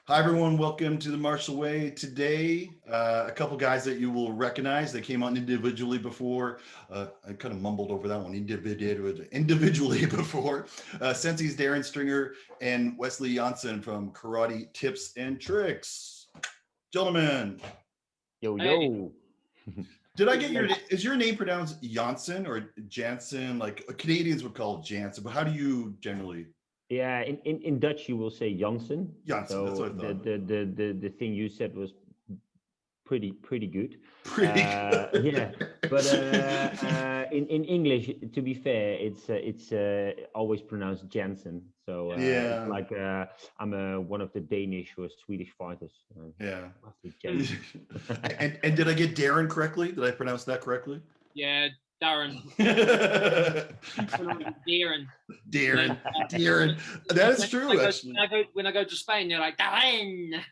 Hi, everyone. Welcome to the Martial Way. Today, a couple guys that you will recognize. They came on individually before. I kind of mumbled over that one. Individually before. Senseis, Darren Stringer, and Wesley Jansen from Karate Tips and Tricks. Gentlemen, Yo, Hey. yo. did I get is your name pronounced Jansen or Jansen? Like Canadians would call it Jansen, but how do you generally? Yeah, in Dutch you will say Jansen. Jansen, that's So what I thought. the thing you said was pretty good. Pretty good. Yeah, but in English, to be fair, it's always pronounced Jansen. So it's Yeah. like I'm one of the Danish or Swedish fighters. Yeah. I say Jansen. and did I get Darren correctly? Did I pronounce that correctly? Yeah, Darren. Darren. Darren. That is true, actually. When I go to Spain, they're like, Darren.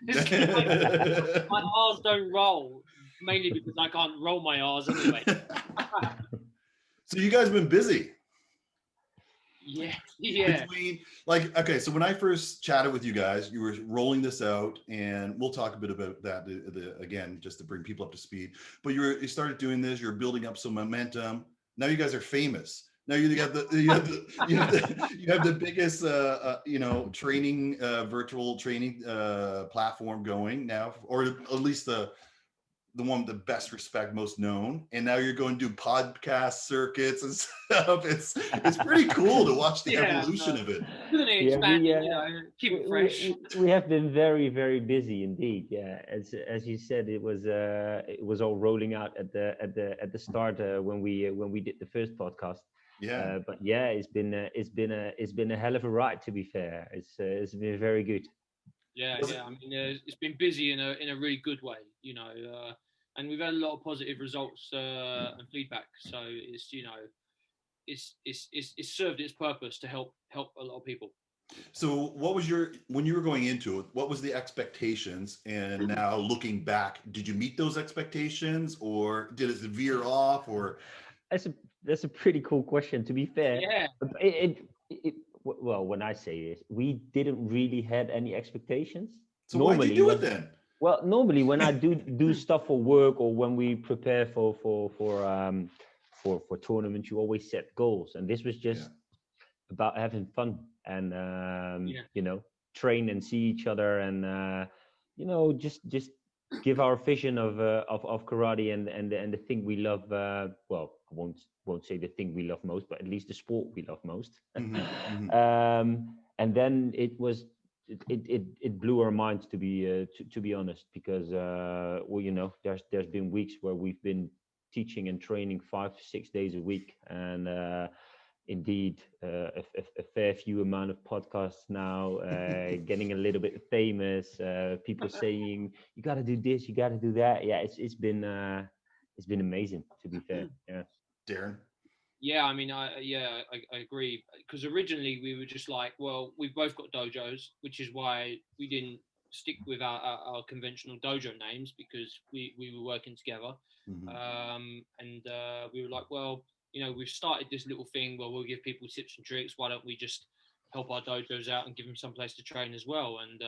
My R's don't roll, mainly because I can't roll my R's anyway. So you guys have been busy. Yeah. Between, like, okay, so when I first chatted with you guys, you were rolling this out, and we'll talk a bit about that again, just to bring people up to speed. But you started doing this, you're building up some momentum. Now you guys are famous. Now you have the biggest training virtual training platform going now, or at least the one with the best respect, most known. And now you're going to do podcast circuits and stuff. It's pretty cool to watch the evolution of it. Keep it fresh. We have been very busy indeed. Yeah, as you said, it was all rolling out at the start when we did the first podcast. Yeah. But yeah, it's been a hell of a ride. To be fair, it's been very good. Yeah. I mean, it's been busy in a really good way, and we've had a lot of positive results and feedback. So it's served its purpose to help a lot of people. So what was when you were going into it, what was the expectations? And now looking back, did you meet those expectations, or did it veer off? Or that's a pretty cool question, to be fair. Yeah. Well, when I say this, we didn't really had any expectations. So why'd you do it then? Well, normally when I do stuff for work, or when we prepare for tournaments, you always set goals, and this was just about having fun and train and see each other, and just give our vision of karate and the thing we love. Well, I won't say the thing we love most, but at least the sport we love most. And then it blew our minds, to be honest, because there's been weeks where we've been teaching and training 5 to 6 days a week, and indeed a fair few amount of podcasts now, getting a little bit famous, people saying you got to do this, you got to do that. Yeah, it's been amazing, to be fair. Yeah. Darren? Yeah, I mean, I agree, because originally we were just like, well, we've both got dojos, which is why we didn't stick with our conventional dojo names, because we were working together. And we were like, well, we've started this little thing where we'll give people tips and tricks. Why don't we just help our dojos out and give them some place to train as well? And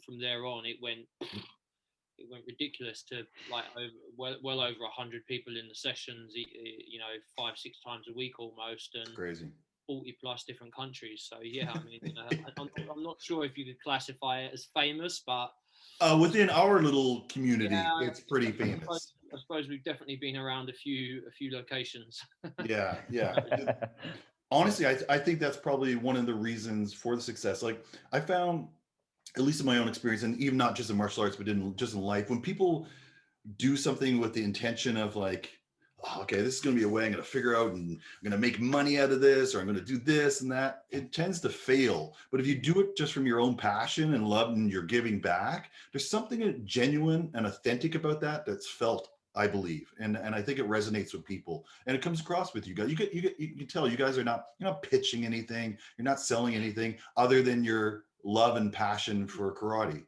from there on, it went ridiculous to like well over 100 people in the sessions, 5-6 times a week almost, and crazy. 40 plus different countries. So yeah, I mean, I'm not sure if you could classify it as famous, but within our little community, it's pretty famous. I suppose we've definitely been around a few locations. Yeah. Honestly, I think that's probably one of the reasons for the success. Like, I found, at least in my own experience, and even not just in martial arts, but just in life, when people do something with the intention of like, oh, okay, this is going to be a way I'm going to figure out, and I'm going to make money out of this, or I'm going to do this and that, it tends to fail. But if you do it just from your own passion and love, and you're giving back, there's something genuine and authentic about that that's felt, I believe, and I think it resonates with people, and it comes across with you guys. You can tell you guys are not, you're not pitching anything, you're not selling anything other than your love and passion for karate.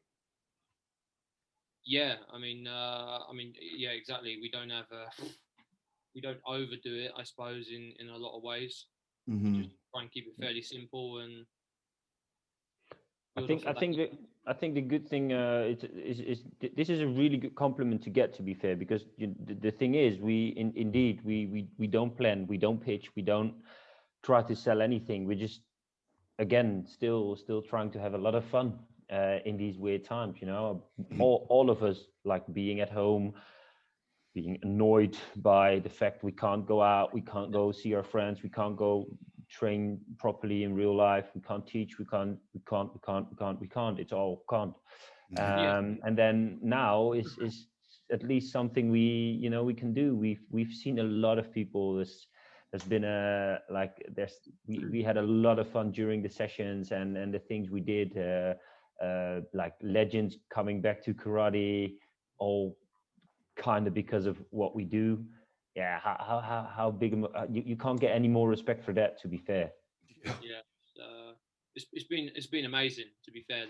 Yeah, I mean, yeah, exactly. We don't overdo it, I suppose, in a lot of ways. Just try and keep it fairly simple, and I think I think the good thing this is a really good compliment to get, to be fair, because the thing is, indeed we don't plan, we don't pitch, we don't try to sell anything. We're just, again, still trying to have a lot of fun in these weird times. You know, all of us like being at home, being annoyed by the fact we can't go out, we can't go see our friends, we can't go train properly in real life, we can't teach, we can't. It's all can't. And then now is at least something we can do. We've seen a lot of people. There's been we had a lot of fun during the sessions and the things we did. Like legends coming back to karate, all kind of because of what we do. Yeah, how big you can't get any more respect for that, to be fair. Yeah, it's been amazing, to be fair.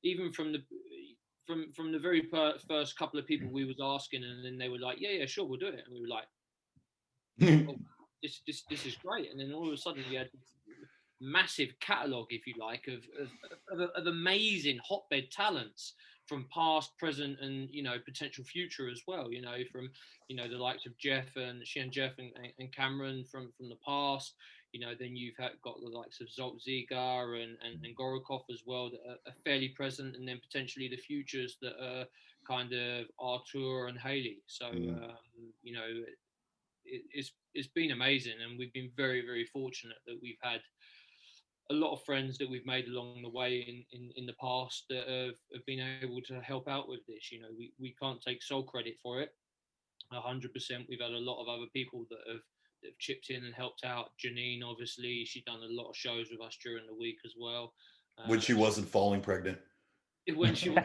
Even from the very first couple of people we was asking, and then they were like, yeah, sure, we'll do it, and we were like, oh, this is great. And then all of a sudden we had this massive catalogue, if you like, of amazing hotbed talents from past, present, and potential future as well. From the likes of Jeff and Cameron from the past. Then you've got the likes of Zolt Zigar and Gorokov as well that are fairly present, and then potentially the futures that are kind of Artur and Haley. So it's been amazing, and we've been very, very fortunate that we've had a lot of friends that we've made along the way in the past that have been able to help out with this. We can't take sole credit for it 100%. We've had a lot of other people that have chipped in and helped out. Janine, obviously, she's done a lot of shows with us during the week as well. When she wasn't falling pregnant. When she was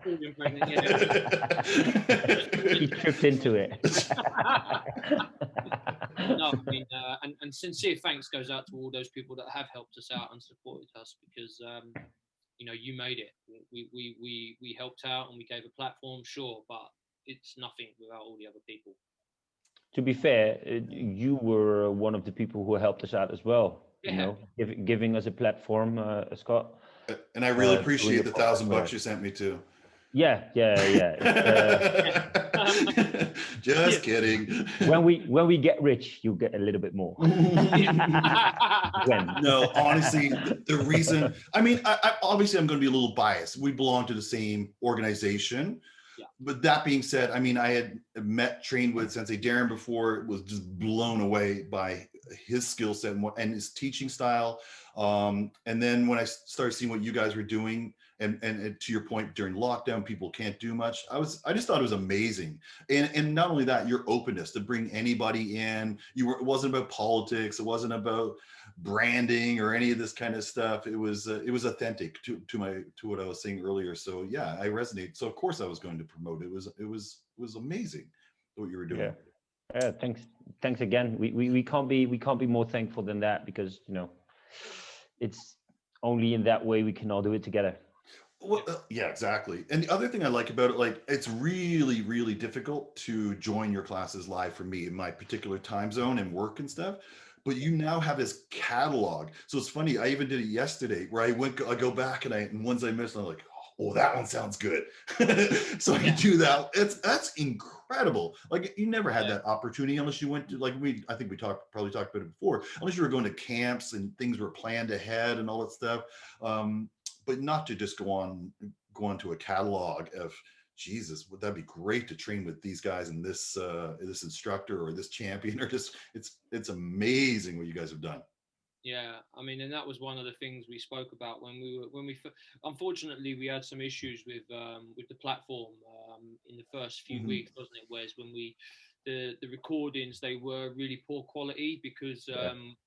falling pregnant, He tripped into it. No, I mean, and sincere thanks goes out to all those people that have helped us out and supported us, because you made it. We helped out and we gave a platform, sure, but it's nothing without all the other people. To be fair, you were one of the people who helped us out as well. Yeah. Giving us a platform, Scott. And I really appreciate the $1,000 you sent me too. Yeah. Just kidding. When we get rich, you'll get a little bit more. No, honestly, the reason, I mean, I obviously I'm going to be a little biased. We belong to the same organization. Yeah. But that being said, I mean, I had trained with Sensei Darren before, was just blown away by his skill set and his teaching style. And then when I started seeing what you guys were doing, and to your point, during lockdown, people can't do much. I just thought it was amazing. And not only that, your openness to bring anybody in. It wasn't about politics. It wasn't about branding or any of this kind of stuff. It was authentic to what I was saying earlier. So yeah, I resonate. So of course I was going to promote it. It was amazing what you were doing. Yeah. Thanks again. We can't be more thankful than that, because it's only in that way we can all do it together. Well, yeah, exactly. And the other thing I like about it, like, it's really, really difficult to join your classes live for me in my particular time zone and work and stuff. But you now have this catalog. So it's funny. I even did it yesterday where I go back and ones I missed, I'm like, oh, that one sounds good. So I do that. That's incredible. Like, you never had that opportunity unless you went to, like, I think we probably talked about it before, unless you were going to camps and things were planned ahead and all that stuff. But not to just go on to a catalog of, Jesus, would that be great to train with these guys and this instructor or this champion, or just it's amazing what you guys have done. Yeah, I mean, and that was one of the things we spoke about when we unfortunately we had some issues with the platform in the first few weeks, wasn't it? Whereas when the recordings, they were really poor quality because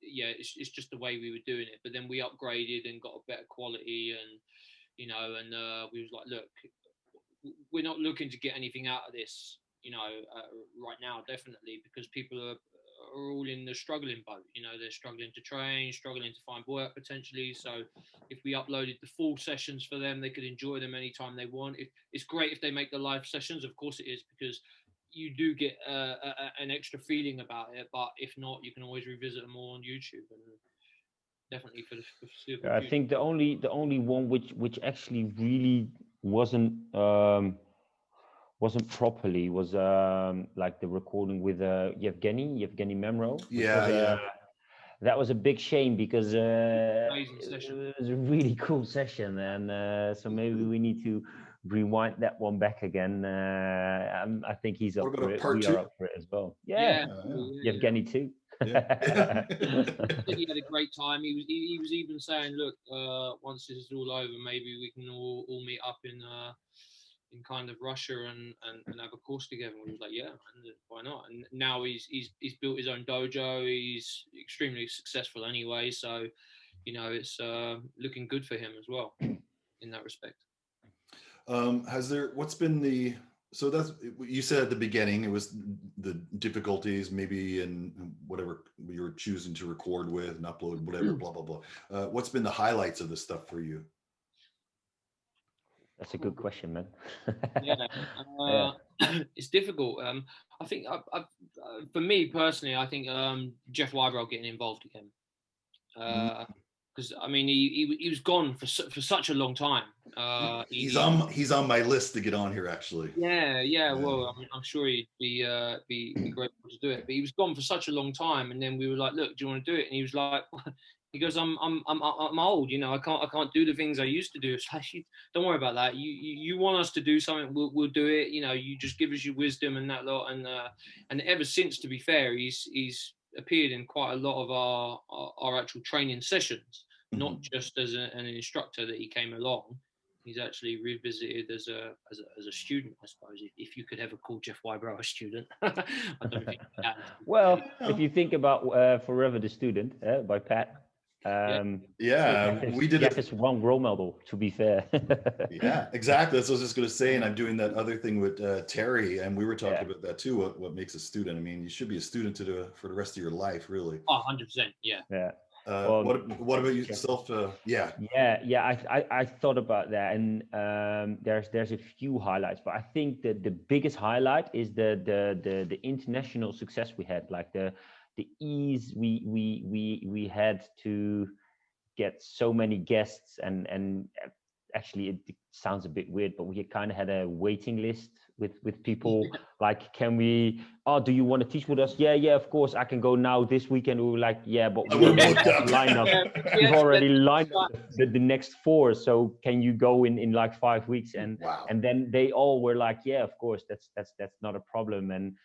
it's just the way we were doing it. But then we upgraded and got a better quality, and we was like, look, we're not looking to get anything out of this, right now, definitely, because people are all in the struggling boat. They're struggling to train, struggling to find work potentially. So if we uploaded the full sessions for them, they could enjoy them anytime they want. It's great if they make the live sessions, of course it is, because you do get an extra feeling about it. But if not, you can always revisit them all on YouTube. And definitely for the foreseeable I future. think the only one which actually really wasn't properly was like the recording with Yevgeny Memro, which was Yeah. that was a big shame because Amazing session. it was a really cool session, and so maybe we need to rewind that one back again. I think he's What up about for a it. part We are two? up for it as well. Yeah, Yeah, yeah. Yevgeny too. Yeah. Said he had a great time. He was even saying, look, once this is all over, maybe we can all meet up in kind of Russia and have a course together. And we was like, yeah, man, why not? And now he's built his own dojo. He's extremely successful anyway, so it's looking good for him as well in that respect. What's been so that's, you said at the beginning, it was the difficulties maybe in whatever you were choosing to record with and upload, whatever, blah, blah, blah. What's been the highlights of this stuff for you? That's a good question, man. Yeah, it's difficult. I think for me personally, I think Jeff Wybrow getting involved again. Because I mean, he was gone for such a long time. He's on my list to get on here, actually. Yeah. Well, I'm sure he'd be grateful to do it. But he was gone for such a long time, and then we were like, "Look, do you want to do it?" And he was like, "He goes, I'm old. I can't do the things I used to do." It's like, don't worry about that. You want us to do something, we'll do it. You just give us your wisdom and that lot. And ever since, to be fair, he's appeared in quite a lot of our actual training sessions, not just as an instructor that he came along. He's actually revisited as a student, I suppose, if you could ever call Jeff Wybrow a student. I don't think you can. Well, if you think about Forever the Student by Pat, we did Jeff is one role model, to be fair. Yeah, exactly. That's what I was just going to say. And I'm doing that other thing with Terry, and we were talking about that too. What makes a student? I mean, you should be a student for the rest of your life, really. Oh, 100%. Yeah. What about yourself? I thought about that, and there's a few highlights, but I think that the biggest highlight is the international success we had, like the ease we had to get so many guests, and actually it sounds a bit weird, but we kind of had a waiting list with people. Like, do you want to teach with us? Yeah, of course, I can go now this weekend. We were like, yeah, but we line up. We've already lined up the next 4, so can you go in like 5 weeks? And wow. And then they all were like, yeah, of course, that's not a problem. And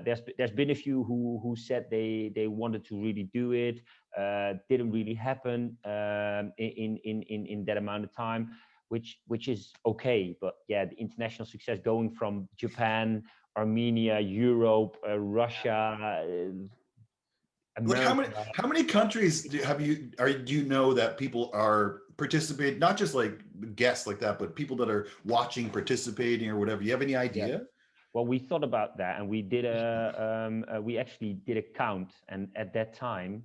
there's been a few who said they wanted to really do it. Didn't really happen in that amount of time, which is okay. But yeah, the international success going from Japan, Armenia, Europe, Russia, America. Like how many countries do you know that people are participating, not just like guests like that, but people that are watching, participating, or whatever? You have any idea? Yeah. Well, we thought about that, and we did we actually did a count, and at that time,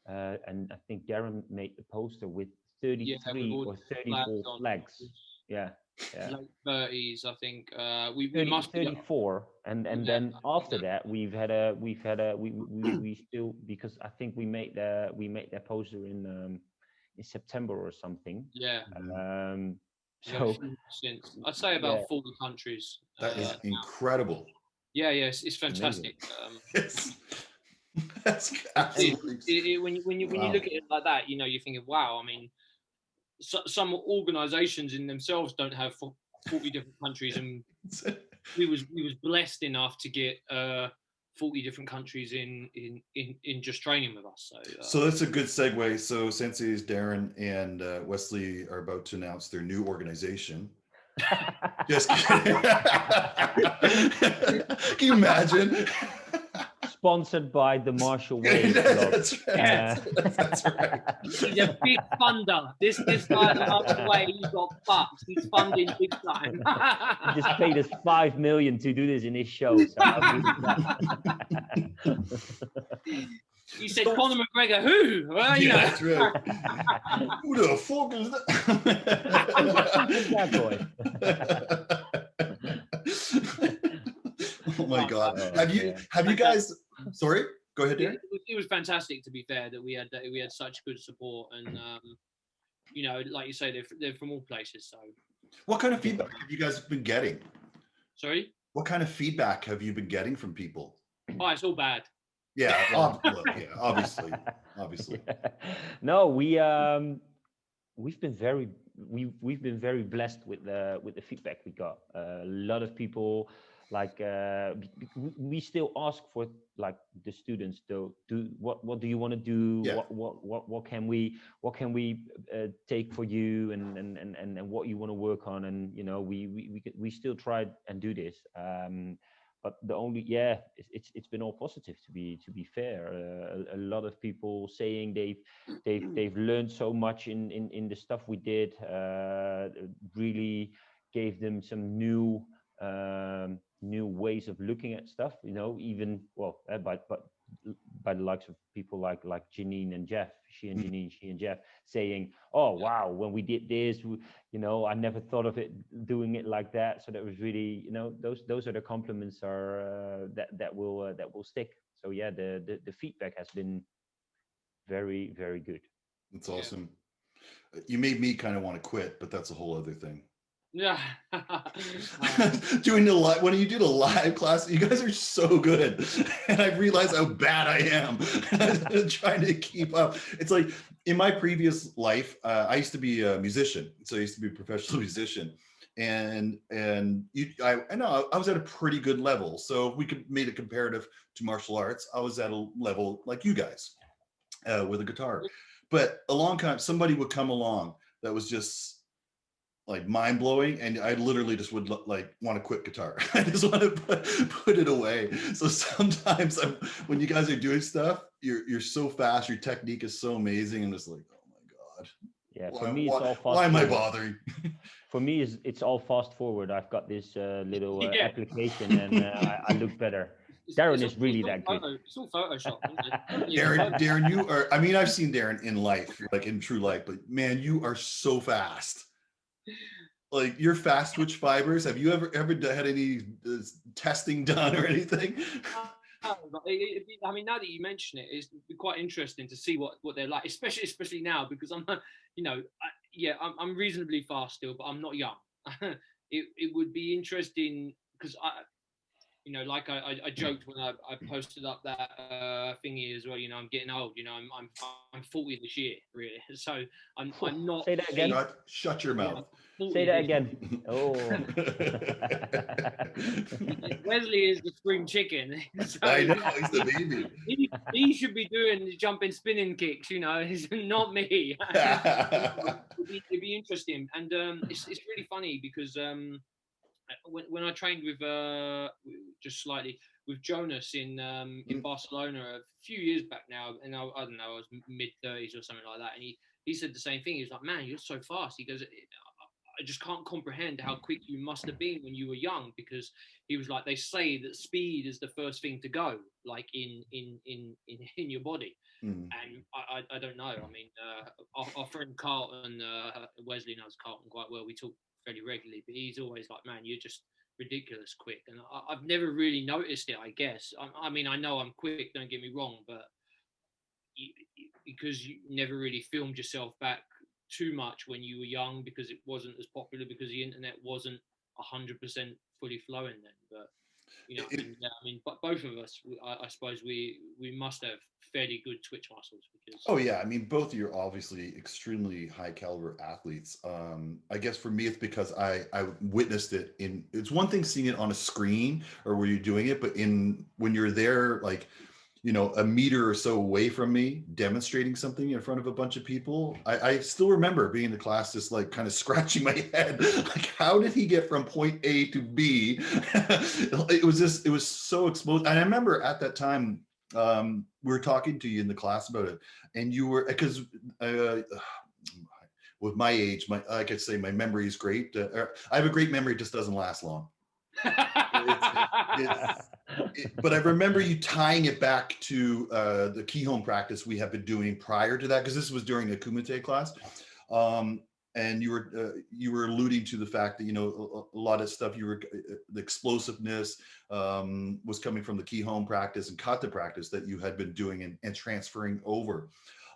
and I think Darren made the poster with 33 or 34 flags. Yeah. Late 30s, I think. We 30, must 34, and then after that we still, because I think we made that poster in September or something. Yeah. So since I'd say about 40 countries. That is incredible. Yeah, it's fantastic. That's absolutely. When you look at it like that, you're thinking, wow. I mean, some organizations in themselves don't have 40 different countries, and we was blessed enough to get 40 different countries in just training with us. So that's a good segue. So Senseis, Darren, and Wesley are about to announce their new organization. Just kidding. Can you imagine? Sponsored by the Marshall Wave. That's right. That's right. He's a big funder. This guy Marshall Wave, he's got bucks. He's funding big time. He just paid us $5 million to do this in his show. So you said Conor McGregor, who? Well, that's right. Who the fuck is that? Oh my God. Have you guys, sorry? Go ahead, Darren. It was fantastic, to be fair, that we had such good support, and you know, like you say, they're from all places. So, What kind of feedback have you guys been getting? Sorry. What kind of feedback have you been getting from people? Oh, it's all bad. Yeah, obviously. Yeah. No, we've been very blessed with the feedback we got. A lot of people like we still ask for like the students to do what do you want to do? Yeah. What can we take for you and what you want to work on, and you know we still try and do this. But the only it's been all positive, to be fair. A lot of people saying they've learned so much in the stuff we did. Really gave them some new ways of looking at stuff, you know, even by the likes of people like Janine and Jeff, she and Jeff saying, oh wow, when we did this, you know, I never thought of it doing it like that. So that was really, you know, those are the compliments that will stick. So yeah, the feedback has been very, very good. That's awesome. You made me kind of want to quit, but that's a whole other thing. Yeah. Doing when you do the live class, you guys are so good, and I realize how bad I am. Trying to keep up. It's like in my previous life, I used to be a musician, so I used to be a professional musician, and I know I was at a pretty good level. So if we could made a comparative to martial arts, I was at a level like you guys with a guitar. But a long time, somebody would come along that was just like mind blowing, and I literally just would like want to quit guitar. I just want to put it away. So sometimes when you guys are doing stuff, you're so fast, your technique is so amazing, and just like, oh my god. Yeah, for me it's all fast. Why am I bothering? For me, it's all fast forward. I've got this little application, and I look better. Darren is really that good. It's all Photoshop. Darren, you are. I mean, I've seen Darren in life, like in true life, but man, you are so fast. Like your fast twitch fibers. Have you ever had any testing done or anything? I mean, now that you mention it, it's quite interesting to see what they're like, especially now, because I'm, you know, I'm reasonably fast still, but I'm not young. It would be interesting because you know, like I joked when I posted up that thingy as well. You know, I'm getting old. You know, I'm 40 this year, really. So I'm not. Say that again. Shut your mouth. Say that again. Oh. Wesley is the spring chicken. So I know, he's the baby. He should be doing jumping, spinning kicks. You know, it's not me. It'd be interesting, and it's really funny because when I trained with just slightly with Jonas in Barcelona a few years back now, and I don't know, I was mid-30s or something like that, and he said the same thing. He was like, "Man, you're so fast." He goes, "I just can't comprehend how quick you must have been when you were young," because he was like, "They say that speed is the first thing to go, like in your body." And I don't know. I mean, our friend Carlton, Wesley knows Carlton quite well. We talk fairly regularly, but he's always like, "Man, you're just ridiculous quick." And I've never really noticed it, I guess. I mean, I know I'm quick, don't get me wrong, but because you never really filmed yourself back too much when you were young, because it wasn't as popular, because the internet wasn't 100% fully flowing then. But you know, I mean, but both of us, I suppose we must have fairly good twitch muscles, because. Oh yeah, I mean, both of you are obviously extremely high caliber athletes. I guess for me, it's because I witnessed it it's one thing seeing it on a screen or where you're doing it, but when you're there, like, you know, a meter or so away from me, demonstrating something in front of a bunch of people. I still remember being in the class, just like kind of scratching my head, like, how did he get from point A to B? It was so explosive. And I remember at that time, we were talking to you in the class about it, and you were, because with my age, I could say my memory is great. I have a great memory, it just doesn't last long. But I remember you tying it back to the Kihon practice we have been doing prior to that, because this was during the Kumite class. and you were alluding to the fact that, you know, a lot of stuff the explosiveness was coming from the Kihon practice and kata practice that you had been doing and transferring over.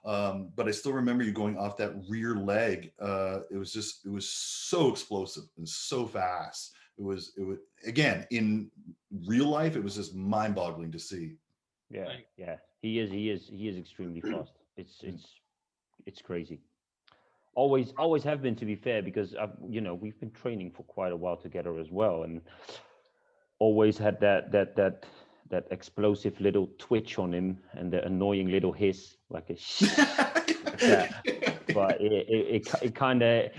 But I still remember you going off that rear leg. It was so explosive and so fast. It was again, in real life, it was just mind-boggling to see. Yeah, yeah, he is extremely fast. It's crazy. Always have been, to be fair, because you know, we've been training for quite a while together as well, and always had that explosive little twitch on him and the annoying little hiss, like a like that. But it kind of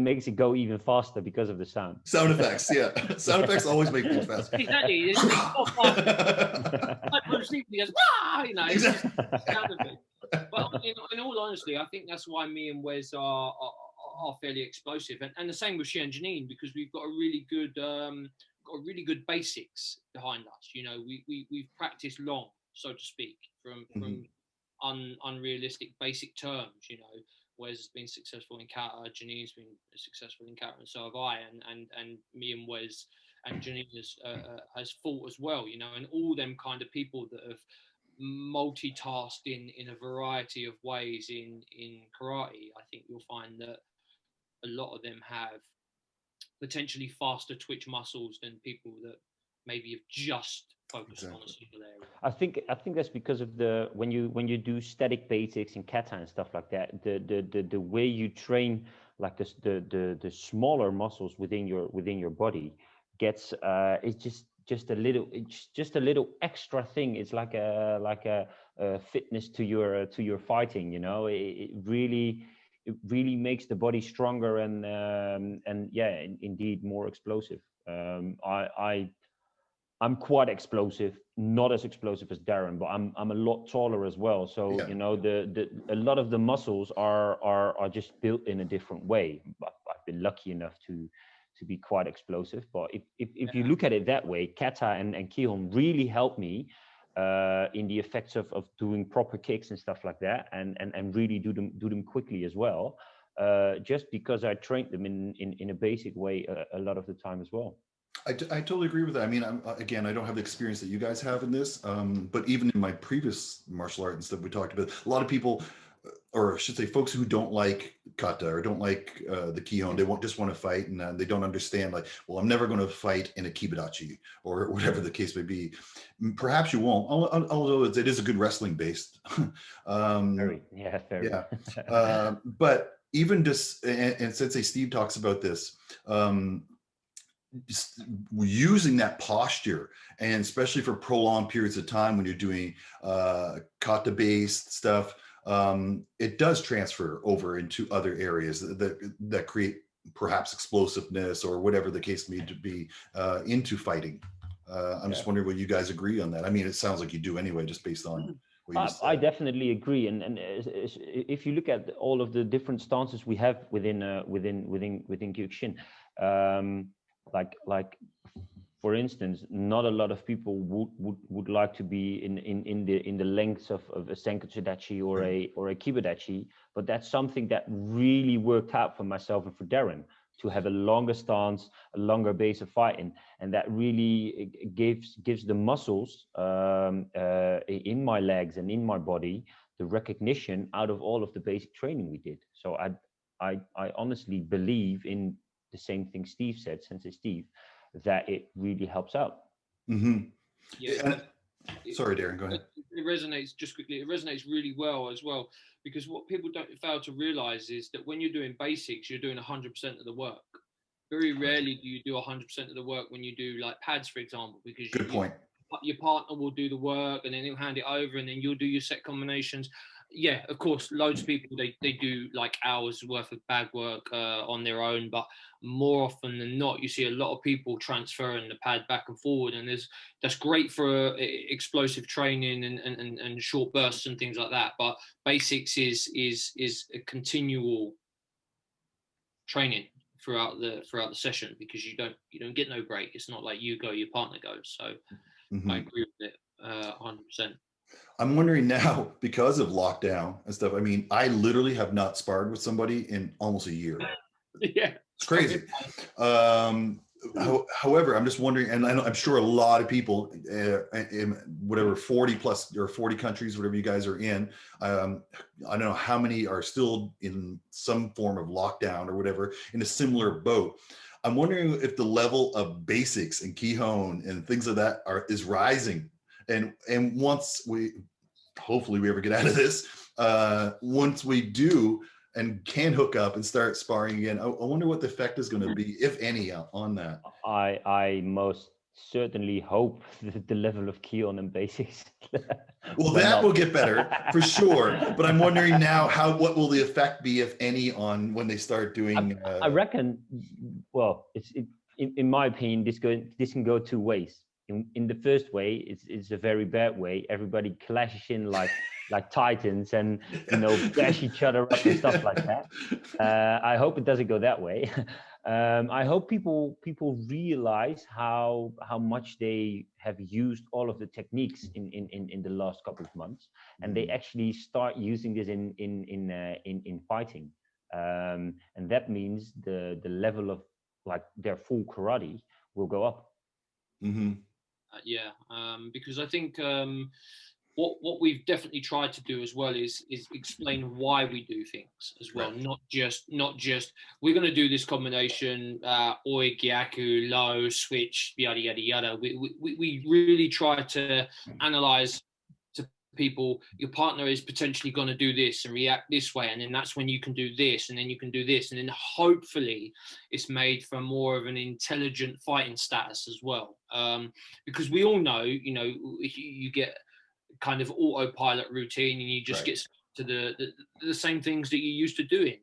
makes it go even faster because of the sound. Sound effects, yeah. Sound effects always make things faster. Exactly. It's like Bruce Lee, he goes, "Wah!" You know, it's just sound effect. But in all honesty, I think that's why me and Wes are fairly explosive, and the same with Shi and Janine, because we've got a really good basics behind us. You know, we've practiced long, so to speak, from unrealistic basic terms. You know, Wes has been successful in kata, Janine's been successful in kata, and so have I. And me and Wes and Janine has fought as well. You know, and all them kind of people that have multitasked in a variety of ways in karate. I think you'll find that a lot of them have potentially faster twitch muscles than people that maybe have just focused on a single area. I think that's because of when you do static basics in kata and stuff like that, the way you train like the smaller muscles within your body gets it's just a little extra thing. It's like a fitness to your fighting, you know. It really makes the body stronger and yeah, indeed more explosive. I'm quite explosive, not as explosive as Darren, but I'm a lot taller as well. So yeah, you know, a lot of the muscles are just built in a different way. But I've been lucky enough to be quite explosive. But if you look at it that way, kata and Kihon really helped me in the effects of doing proper kicks and stuff like that, and really do them quickly as well. Just because I trained them in a basic way a lot of the time as well. I totally agree with that. I mean, again, I don't have the experience that you guys have in this, but even in my previous martial art and stuff we talked about, a lot of people, or I should say folks who don't like kata or don't like the Kihon, they just want to fight, and they don't understand, like, well, I'm never going to fight in a kibidachi or whatever the case may be. Perhaps you won't, although it is a good wrestling based. Very. Yeah. But even just, and Sensei Steve talks about this, using that posture, and especially for prolonged periods of time when you're doing kata based stuff, it does transfer over into other areas that create perhaps explosiveness or whatever the case may be into fighting. I'm just wondering, will you guys agree on that? I mean, it sounds like you do anyway, just based on what you just said. I definitely agree, and if you look at all of the different stances we have within Kyokushin, like for instance, not a lot of people would like to be in the lengths of a Senketsudachi or a Kibidachi, but that's something that really worked out for myself and for Darren, to have a longer stance, a longer base of fighting, and that really gives the muscles in my legs and in my body the recognition out of all of the basic training we did. So I honestly believe in the same thing Steve said, Sensei Steve, that it really helps out. Mm-hmm. Yeah. Sorry, Darren, go ahead. It resonates, just quickly, it resonates really well as well, because what people don't fail to realize is that when you're doing basics, you're doing 100% of the work. Very rarely do you do 100% of the work when you do like pads, for example, because good point. Your partner will do the work and then he'll hand it over and then you'll do your set combinations. Yeah, of course, loads of people, they do like hours worth of bag work on their own, but more often than not, you see a lot of people transferring the pad back and forward, and that's great for explosive training and short bursts and things like that. But basics is a continual training throughout the session, because you don't get no break. It's not like you go, your partner goes. So I agree with it 100%. I'm wondering now, because of lockdown and stuff, I mean, I literally have not sparred with somebody in almost a year. Yeah. It's crazy. However, I'm just wondering, and I'm sure a lot of people in whatever 40 plus or 40 countries, whatever you guys are in, I don't know how many are still in some form of lockdown or whatever, in a similar boat. I'm wondering if the level of basics and Kihon and things like that is rising. And once hopefully we ever get out of this, once we do, and can hook up and start sparring again, I wonder what the effect is going to be, if any, on that. I most certainly hope that the level of Keon and basics. Well, that will get better for sure. But I'm wondering now, what will the effect be, if any, on when they start doing? I reckon. Well, in my opinion, this can go two ways. In the first way, it's a very bad way. Everybody clashes in like titans and bash each other up and stuff like that. I hope it doesn't go that way. I hope people realize how much they have used all of the techniques in the last couple of months, and they actually start using this in fighting. And that means the level of like their full karate will go up. Mm-hmm. Because I think what we've definitely tried to do as well is explain why we do things as well, right. not just we're going to do this combination, oi, gyaku, low, switch, yada yada yada. We really try to analyze to people, your partner is potentially going to do this and react this way, and then that's when you can do this, and then you can do this, and then hopefully it's made for more of an intelligent fighting status as well. Because we all know, you get kind of autopilot routine and you just get to the same things that you used to doing,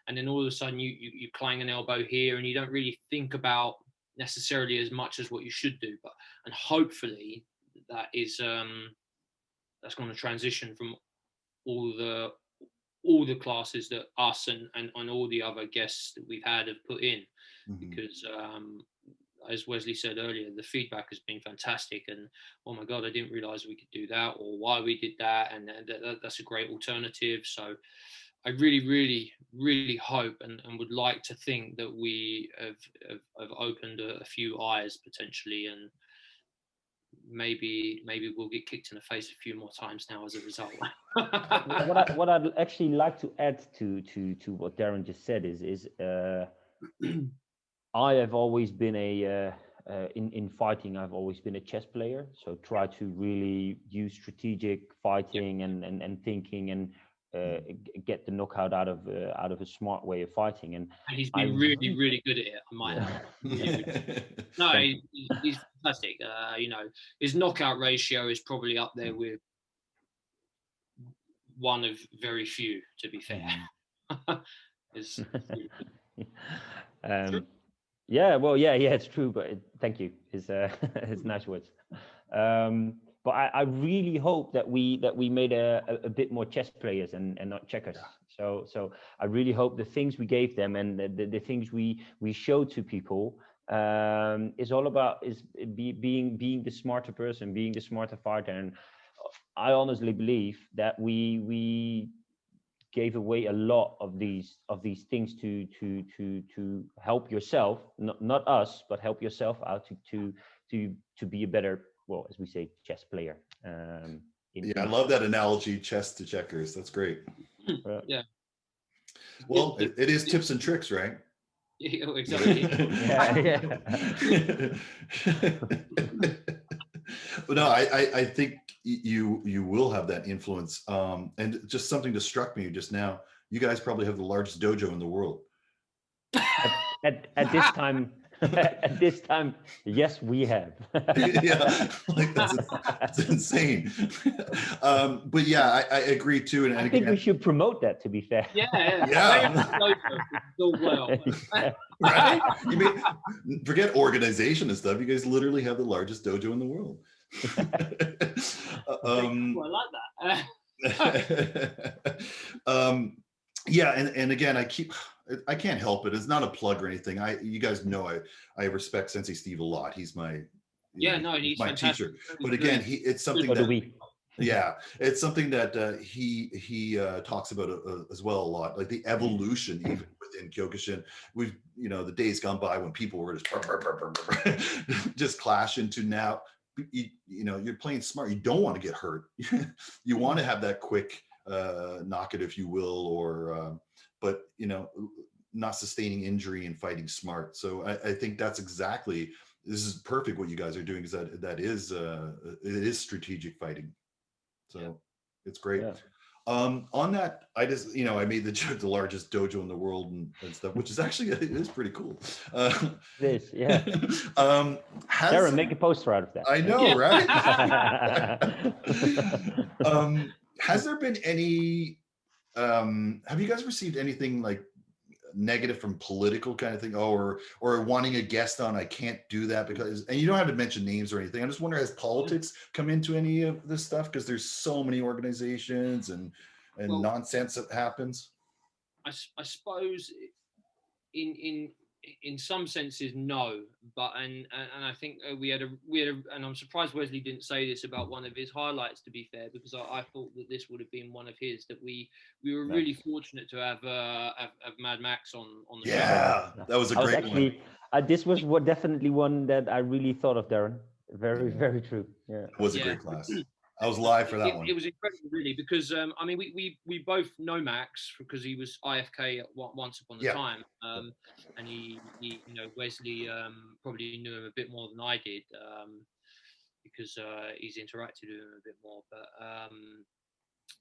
and then all of a sudden you clang an elbow here and you don't really think about necessarily as much as what you should do, and hopefully that is that's going to transition from all the classes that us and all the other guests that we've had have put in, because as Wesley said earlier, the feedback has been fantastic, and oh my God, I didn't realize we could do that, or why we did that, and that's a great alternative. So I really, really, really hope and would like to think that we have opened a few eyes potentially, and maybe we'll get kicked in the face a few more times now as a result. what I'd actually like to add to what Darren just said is I have always been in fighting, I've always been a chess player, so try to really use strategic fighting and thinking and get the knockout out of a smart way of fighting. And he's been really, really good at it, I might add. No, he's fantastic. His knockout ratio is probably up there with one of very few, to be fair. Yeah, well, yeah, it's true, but thank you. It's nice words. But I really hope that we made a bit more chess players and not checkers. So I really hope the things we gave them and the things we showed to people is all about being the smarter person, being the smarter fighter. And I honestly believe that we gave away a lot of these things to help yourself, not us, but help yourself out to be a better, well, as we say, chess player. I love that analogy, chess to checkers. That's great. Yeah. Well, it is tips and tricks, right? Yeah, exactly. But no, I think you will have that influence. And just something that struck me just now, you guys probably have the largest dojo in the world. At this time, at this time, yes, we have. Yeah, like that's insane. But yeah, I agree too. And I think we should promote that, to be fair. Yeah. Well. Right? You mean, forget organization and stuff. You guys literally have the largest dojo in the world. I like that. Yeah, and again, I can't help it. It's not a plug or anything. You guys know I respect Sensei Steve a lot. He's my he's my fantastic. teacher. But again, it's something So that do we. Yeah, it's something that he talks about as well a lot, like the evolution even within Kyokushin. We've, the days gone by when people were just just clash into now. You're playing smart. You don't want to get hurt. You want to have that quick knock it, if you will, or but not sustaining injury and fighting smart. So I think that's exactly, this is perfect what you guys are doing, because that is it is strategic fighting. So it's great. Yeah. On that, I just, I made the largest dojo in the world and stuff, which is actually, it is pretty cool. It is, yeah. Darren, make a poster out of that. I know, Yeah. right? Has there been any, have you guys received anything like negative from political kind of thing, or wanting a guest on, I can't do that because, and you don't have to mention names or anything, I just wonder, has politics come into any of this stuff, because there's so many organizations and Well, nonsense that happens? I suppose in some senses, no, but and I think we had a and I'm surprised Wesley didn't say this about one of his highlights, to be fair, because I thought that this would have been one of his, that we were really fortunate to have Mad Max on the show. Yeah, that was a great one. This was definitely one that I really thought of, Darren. Very true. Yeah, it was a great class. I was live for that one. It was incredible, really, because I mean, we both know Max because he was IFK once upon a time, and he Wesley probably knew him a bit more than I did, because he's interacted with him a bit more. But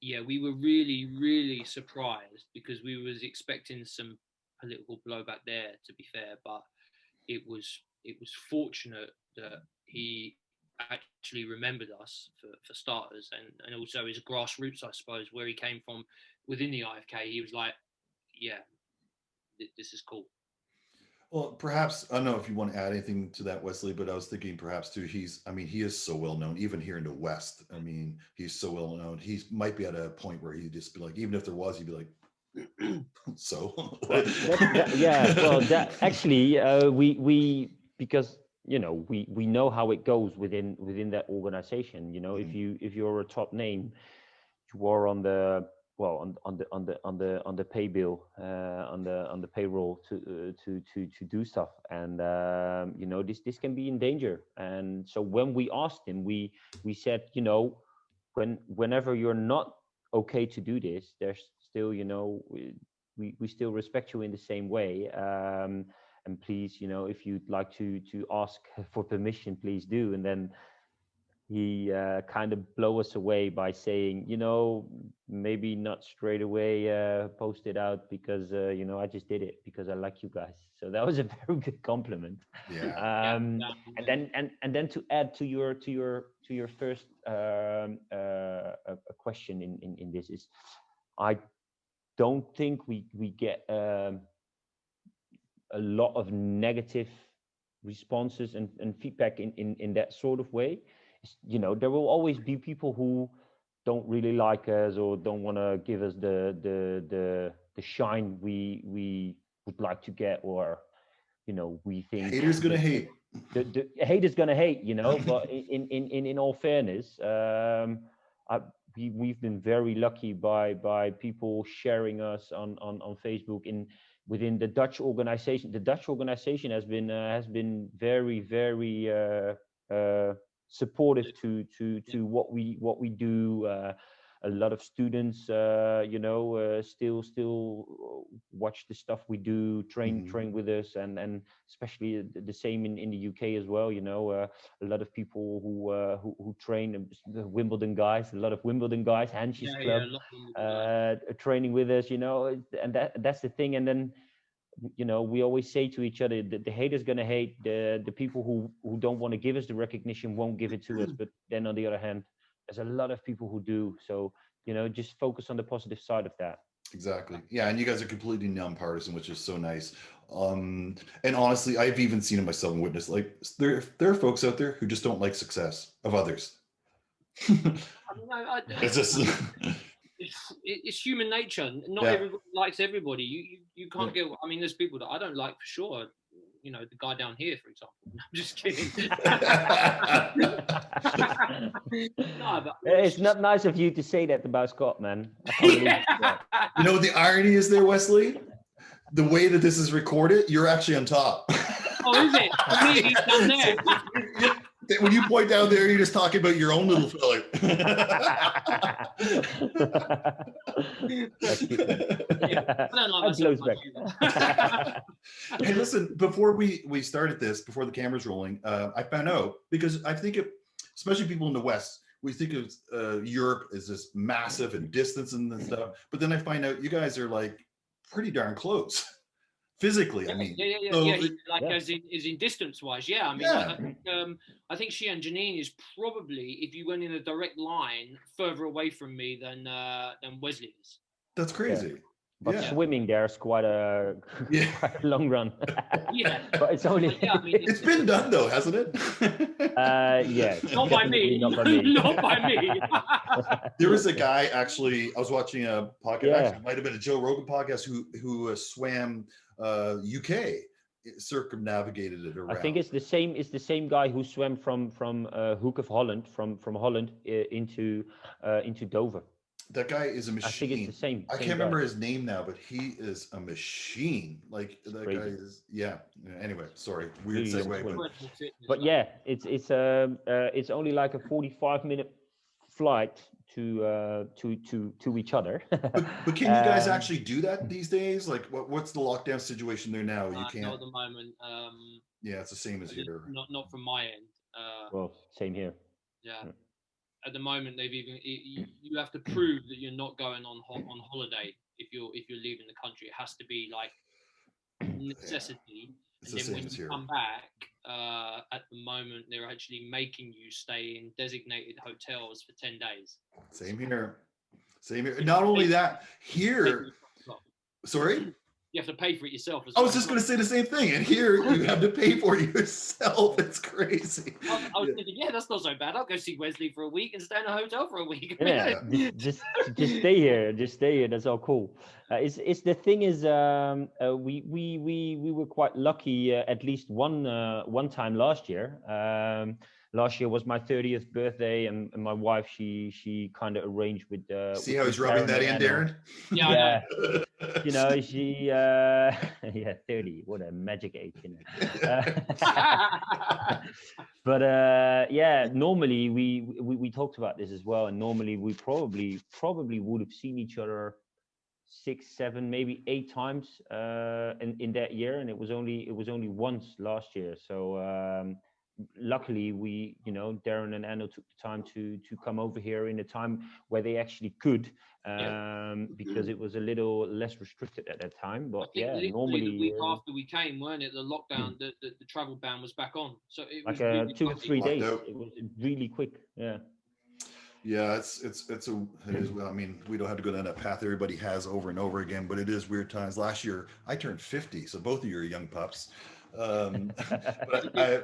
yeah, we were really surprised, because we was expecting some political blowback there, to be fair, but it was fortunate that he actually remembered us for starters, and also his grassroots, I suppose, where he came from within the IFK. He was like, yeah, this is cool. Well, perhaps, I don't know if you want to add anything to that, Wesley, but I was thinking perhaps too, he is so well known, even here in the West. I mean, he's so well known. He might be at a point where he'd just be like, even if there was, he'd be like, so. yeah, well, that actually, we because we know how it goes within that organization. If you're a top name, you are on the on the pay bill, on the payroll to do stuff, and this can be in danger. And so when we asked him, we said, whenever you're not okay to do this, there's still, we still respect you in the same way, and please, if you'd like to ask for permission, please do. And then he kind of blow us away by saying, maybe not straight away post it out, because I just did it because I like you guys. So that was a very good compliment. Yeah. And then to add to your first a question in this is, I don't think we get a lot of negative responses and feedback in that sort of way. There will always be people who don't really like us, or don't want to give us the shine we would like to get, or we think haters gonna hate. The haters gonna hate, but in all fairness, we've been very lucky by people sharing us on Facebook within the Dutch organization. The Dutch organization has been very supportive to what we do. A lot of students, still watch the stuff we do, train with us, and especially the same in the UK as well. A lot of people who train, the Wimbledon guys, Hanshi's club, training with us. And that's the thing. And then we always say to each other that the haters gonna hate, the people who don't want to give us the recognition won't give it to us. But then on the other hand, there's a lot of people who do. So just focus on the positive side of that. Exactly. Yeah, and you guys are completely nonpartisan, which is so nice. And honestly, I've even seen it myself and witnessed, like, there are folks out there who just don't like success of others. It's just it's human nature. Not everybody likes everybody. You can't get. I mean, there's people that I don't like for sure. The guy down here, for example, I'm just kidding. No, but It's not nice of you to say that about Scott, man. I can't believe it. You know what the irony is there, Wesley? The way that this is recorded, you're actually on top. Oh, is it? Me, he's down there. When you point down there, you're just talking about your own little fella. That's cute, man. Yeah, I don't like That blows myself back. Hey, listen, before we started this, before the camera's rolling, I found out, because I think especially people in the West, we think of Europe as this massive and distance and stuff, but then I find out you guys are like pretty darn close. Physically, I mean. Yeah. So, Like as in distance wise, yeah. I mean, I think she and Janine is probably, if you went in a direct line, further away from me than Wesley is. That's crazy. But swimming there's quite a long run. Yeah, but it's only. Yeah, I mean, it's been done though, hasn't it? Yeah. Not by me. Not by me. Not by me. There was a guy actually. I was watching a podcast. Actually, it might have been a Joe Rogan podcast who swam UK, circumnavigated it around. I think it's the same. It's the same guy who swam from Hoek of Holland, from Holland into Dover. That guy is a machine. I think it's the same. I can't remember his name now, but he is a machine. Like that crazy. guy is. Yeah. Anyway, sorry, weird segue. But yeah, it's only like a 45-minute flight to each other. but can you guys actually do that these days? Like, what's the lockdown situation there now? You can't. Not at the moment. Yeah, it's the same as here. Not from my end. Well, same here. Yeah. At the moment, you have to prove that you're not going on holiday if you're leaving the country. It has to be like necessity. It's and the then when same you come back, at the moment they're actually making you stay in designated hotels for 10 days. Same here. Not only that, here. Sorry. You have to pay for it yourself as well. I was just going to say the same thing. And here you have to pay for it yourself. It's crazy. I was thinking, that's not so bad. I'll go see Wesley for a week and stay in a hotel for a week. Yeah, just stay here. Just stay here. That's all cool. It's the thing is, we were quite lucky. At least one time last year. Last year was my 30th birthday, and my wife she kind of arranged with. See how he's rubbing that in, Darren? Yeah. You know, she 30. What a magic age, you know. But normally we talked about this as well, and normally we probably would have seen each other 6, 7, maybe 8 times in that year, and it was only once last year. So luckily Darren and Anno took the time to come over here in a time where they actually could, because it was a little less restricted at that time. But normally the week after we came, weren't it, the lockdown, the travel ban was back on, so it was like really 2 or 3 days. It was really quick. Yeah, it is. I mean, we don't have to go down that path everybody has over and over again, but it is weird times. Last year I turned 50, so both of you are young pups. There you go. Hey,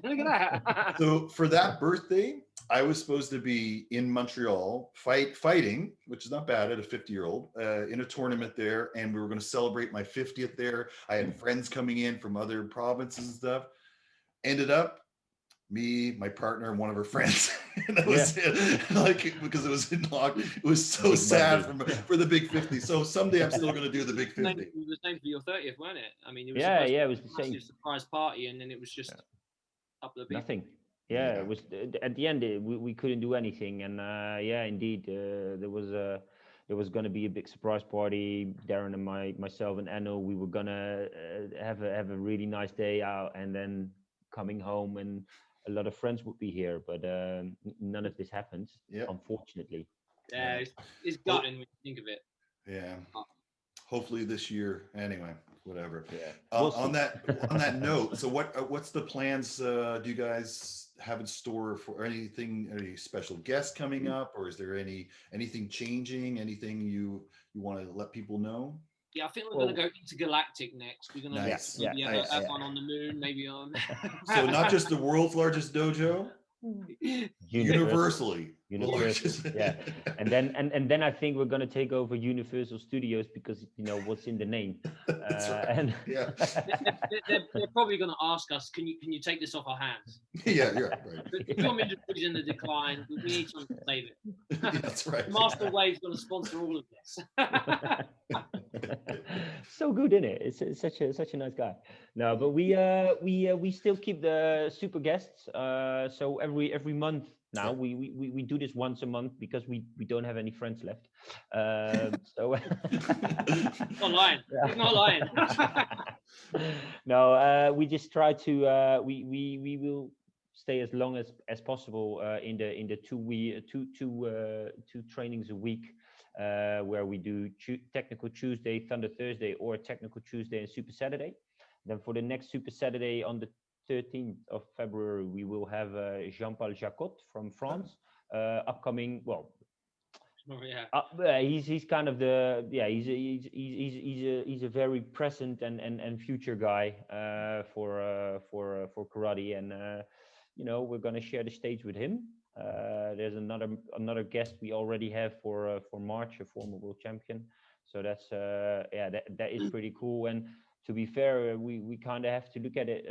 look at that. So for that birthday, I was supposed to be in Montreal fighting, which is not bad at a 50-year-old, in a tournament there, and we were going to celebrate my 50th there. I had friends coming in from other provinces and stuff. Ended up me, my partner, and one of her friends. And that was it. Like, because it was in lock. It was so sad for the big 50. So someday I'm still going to do the big 50. It was the same for your 30th, wasn't it? I mean, it was it was the same surprise party, and then it was just up the beat. Nothing. Yeah, it was at the end. We couldn't do anything, and indeed, there was going to be a big surprise party. Darren and myself and Anno, we were gonna have a really nice day out, and then coming home, and a lot of friends would be here, but none of this happened, unfortunately. Yeah, it's gutting when you think of it. Yeah. Hopefully this year. Anyway, whatever. Yeah. On that note, so what's the plans? Do you guys have in store for anything? Any special guests coming up, or is there anything changing? Anything you want to let people know? Yeah, I think we're going to go intergalactic next. We're going to have one on the moon, maybe on. So not just the world's largest dojo. Universally. Universal, yeah. And then I think we're gonna take over Universal Studios because you know what's in the name. That's right. And Yeah. They're probably going to ask us, can you take this off our hands? Yeah, right. The film industry's in the decline. We need something to save it. That's right. Master Wave's going to sponsor all of this. So good, isn't it? It's such a nice guy. No, but we still keep the super guests. So every month now we do this once a month because we don't have any friends left. So Not lying. He's not lying. No, we just try to we will stay as long as possible in the two trainings a week. Where we do technical Tuesday, Thunder Thursday, or technical Tuesday and Super Saturday. Then for the next Super Saturday on the 13th of February, we will have Jean-Paul Jacot from France upcoming. Well, he's kind of the he's a very present and future guy for karate, and you know, we're gonna share the stage with him. There's another guest we already have for March, a former world champion. So that's that is pretty cool. And to be fair, we kind of have to look at it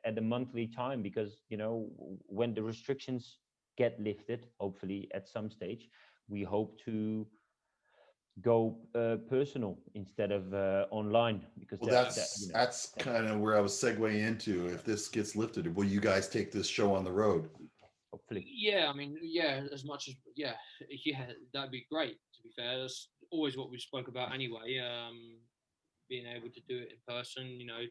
at the monthly time, because you know, when the restrictions get lifted, hopefully at some stage, we hope to go personal instead of online, because that's kind of where I was segueing into. If this gets lifted, will you guys take this show on the road? Hopefully. Yeah, I mean, as much as that'd be great. To be fair, that's always what we spoke about anyway. Being able to do it in person, you know,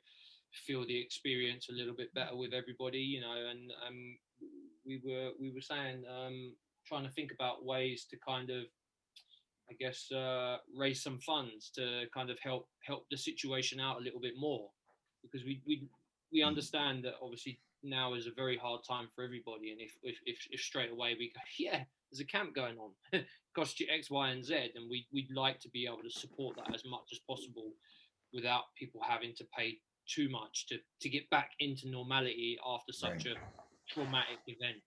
feel the experience a little bit better with everybody, you know, and we were saying trying to think about ways to kind of, I guess, raise some funds to kind of help the situation out a little bit more, because we understand that obviously now is a very hard time for everybody, and if straight away we go, there's a camp going on, cost you X, Y, and Z, and we'd like to be able to support that as much as possible without people having to pay too much to get back into normality after such a traumatic event.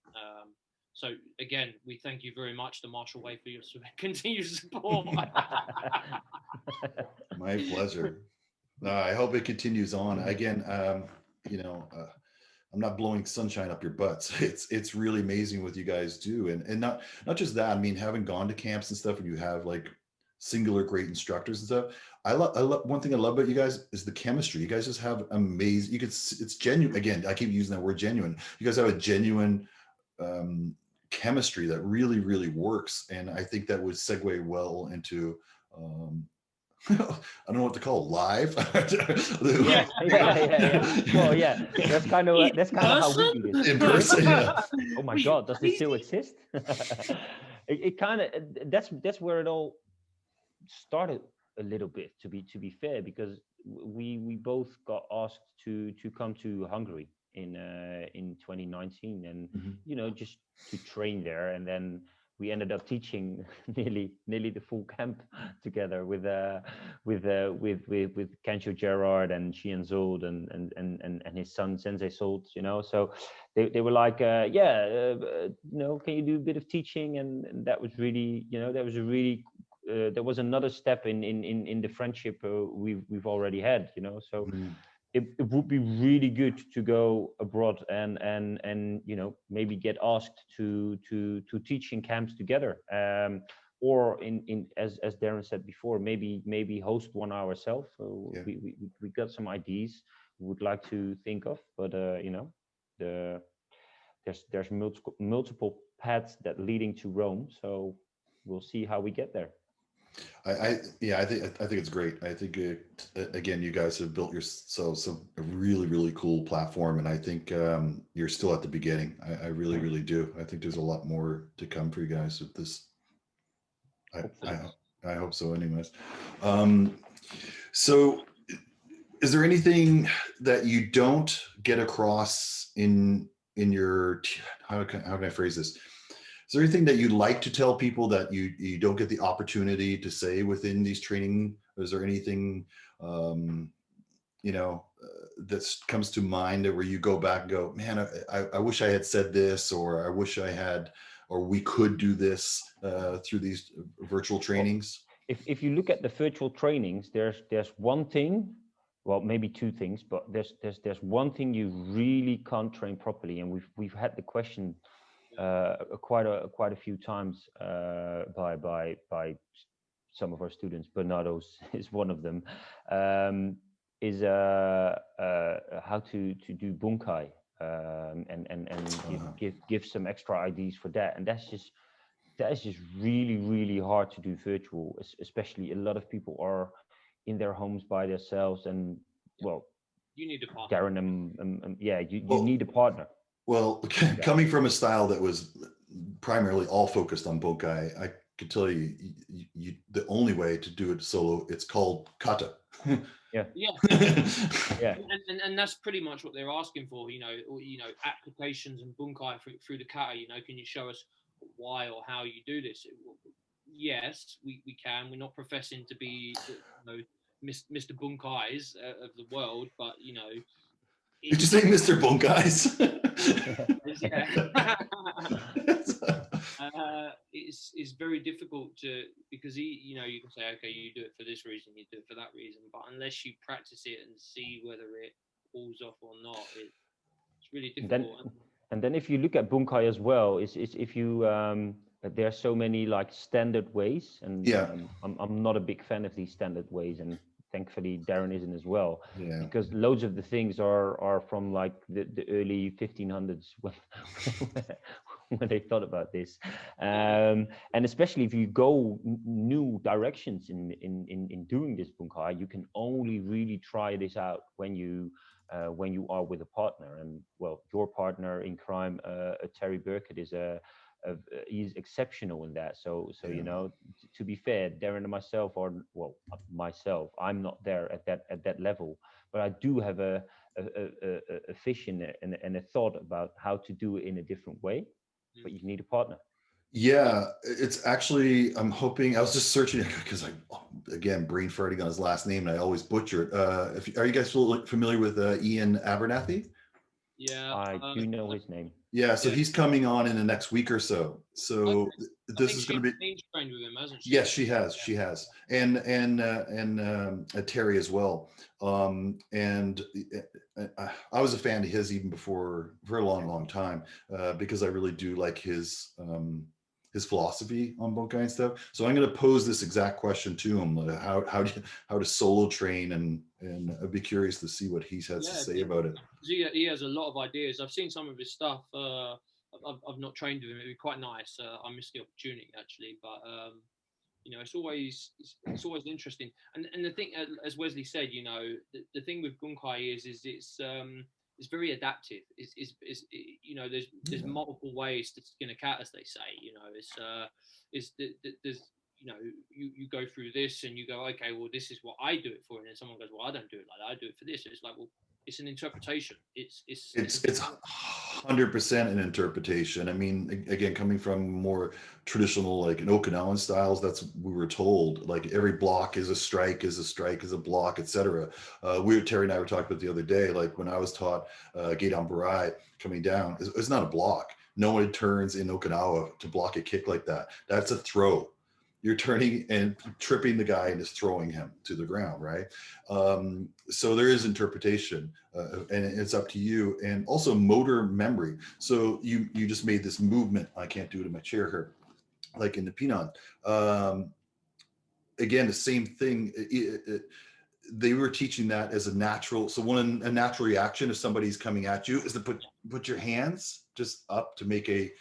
So again, we thank you very much, the Marshall Way, for your continued support. My pleasure. I hope it continues on. Again, you know, I'm not blowing sunshine up your butts. It's really amazing what you guys do, and not just that. I mean, having gone to camps and stuff, and you have like singular great instructors and stuff. I love one thing I love about you guys is the chemistry. You guys just have amazing. It's genuine. Again, I keep using that word, genuine. You guys have a genuine chemistry that really, really works, and I think that would segue well into I don't know what to call it, live. Well, that's kind of how we do this in person. Yeah. Oh my God, does this still exist? it kind of that's where it all started a little bit, to be fair, because we both got asked to come to Hungary in 2019, and you know, just to train there, and then we ended up teaching nearly the full camp together with Kensho Gerard and Xian Zold and his son Sensei Zold, you know. So they were like, you know, can you do a bit of teaching? And that was really, you know, that was a really there was another step in the friendship we've already had, you know. So it would be really good to go abroad and you know, maybe get asked to teach in camps together, or in as Darren said before, maybe host one ourselves. So we got some ideas we would like to think of, but you know, there's multiple paths that leading to Rome, so we'll see how we get there. I think it's great. I think again, you guys have built yourselves a really, really cool platform, and I think you're still at the beginning. I really, really do. I think there's a lot more to come for you guys with this. I hope so. Anyways, so is there anything that you don't get across in your how can I phrase this? Is there anything that you'd like to tell people that you don't get the opportunity to say within these training? Is there anything, you know, that comes to mind where you go back and go, man, I wish I had said this, or I wish I had, or we could do this through these virtual trainings? If you look at the virtual trainings, there's one thing, well, maybe two things, but there's one thing you really can't train properly, and we've had the question quite a few times by some of our students. Bernardo's is one of them. Is how to do bunkai, and give some extra ideas for that, and that's just really hard to do virtual, especially a lot of people are in their homes by themselves, and well, you need a partner. Darren, yeah, you need a partner. Well, coming from a style that was primarily all focused on bunkai, I could tell you, the only way to do it solo, it's called kata. Yeah. And that's pretty much what they're asking for, applications and bunkai through the kata. Can you show us why or how you do this? Yes, we can. We're not professing to be Mr. Bunkais of the world, but Did you say Mr. Bunkais? It's very difficult because you can say, okay, you do it for this reason, you do it for that reason, but unless you practice it and see whether it pulls off or not, it's really difficult. And then if you look at bunkai as well, is if you there are so many like standard ways, and I'm not a big fan of these standard ways, and thankfully Darren isn't as well, because loads of the things are from like the early 1500s when they thought about this, and especially if you go new directions in doing this bunkai, you can only really try this out when you are with a partner. And well, your partner in crime, Terry Burkett, he's exceptional in that. So to be fair, Darren and myself I'm not there at that level, but I do have a vision and a thought about how to do it in a different way. But you need a partner. Yeah, it's actually, I'm hoping, I was just searching because again, brain farting on his last name, and I always butcher it. Are you guys familiar with Ian Abernathy? Yeah, I do know his name. Yeah, so he's coming on in the next week or so. So okay. this is going to be. Trained with him, hasn't she? Yes, she has. She has, and Terry as well. And I was a fan of his even for a long time, because I really do like his philosophy on bunkai and stuff. So I'm going to pose this exact question to him: how to solo train, and I'd be curious to see what he has to say about it. He has a lot of ideas. I've seen some of his stuff. I've not trained with him. It'd be quite nice. I missed the opportunity actually, but it's always interesting. And the thing, as Wesley said, the thing with bunkai is it's very adaptive. There's multiple ways to skin a cat, as they say. There's you go through this and you go, okay, well, this is what I do it for, and then someone goes, well, I don't do it like that. I do it for this. And it's like, well, it's an interpretation. It's 100% an interpretation. I mean, again, coming from more traditional, like in Okinawan styles, that's we were told. Like every block is a strike, is a block, etc. Terry and I were talking about the other day. Like when I was taught Gedan Barai coming down, it's not a block. No one turns in Okinawa to block a kick like that. That's a throw. You're turning and tripping the guy and just throwing him to the ground, right? So there is interpretation, and it's up to you, and also motor memory. So you just made this movement. I can't do it in my chair here, like in the Pinan. Again, the same thing. They were teaching that as a natural. So a natural reaction if somebody's coming at you is to put your hands just up to make a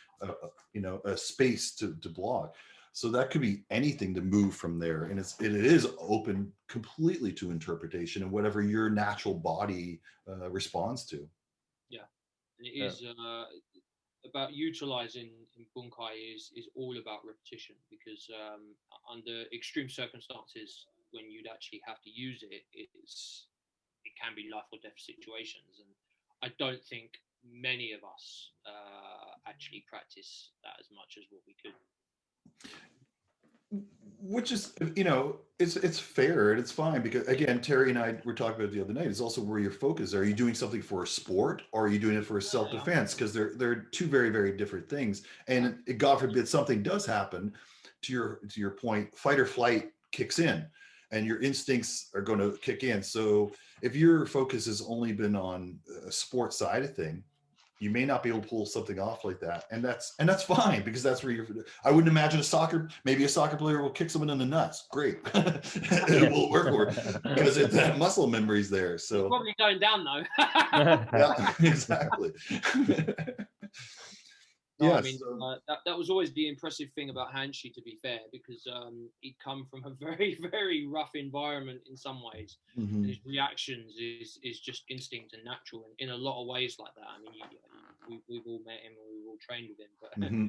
space to block. So that could be anything to move from there, and it is open completely to interpretation and whatever your natural body responds to. Yeah, and it is about utilizing in bunkai is all about repetition, because under extreme circumstances, when you'd actually have to use it, it can be life or death situations, and I don't think many of us actually practice that as much as what we could. which is, it's fair and it's fine, because again, Terry and I were talking about it the other night. It's also where your focus. Are you doing something for a sport, or are you doing it for self-defense? Because they're two very, very different things. And God forbid something does happen, to your point, fight or flight kicks in, and your instincts are going to kick in. So if your focus has only been on a sports side of thing, you may not be able to pull something off like that, and that's fine, because that's where you're. I wouldn't imagine maybe a soccer player will kick someone in the nuts. Great, it will work for it, because that muscle memory's there. So it's probably going down though. yeah, exactly. No, Yeah, I mean, that was always the impressive thing about Hanshi, to be fair, because he'd come from a very, very rough environment in some ways. mm-hmm. And his reactions is just instinct and natural in a lot of ways like that. I mean, we've all met him and we've all trained with him, but Mm-hmm.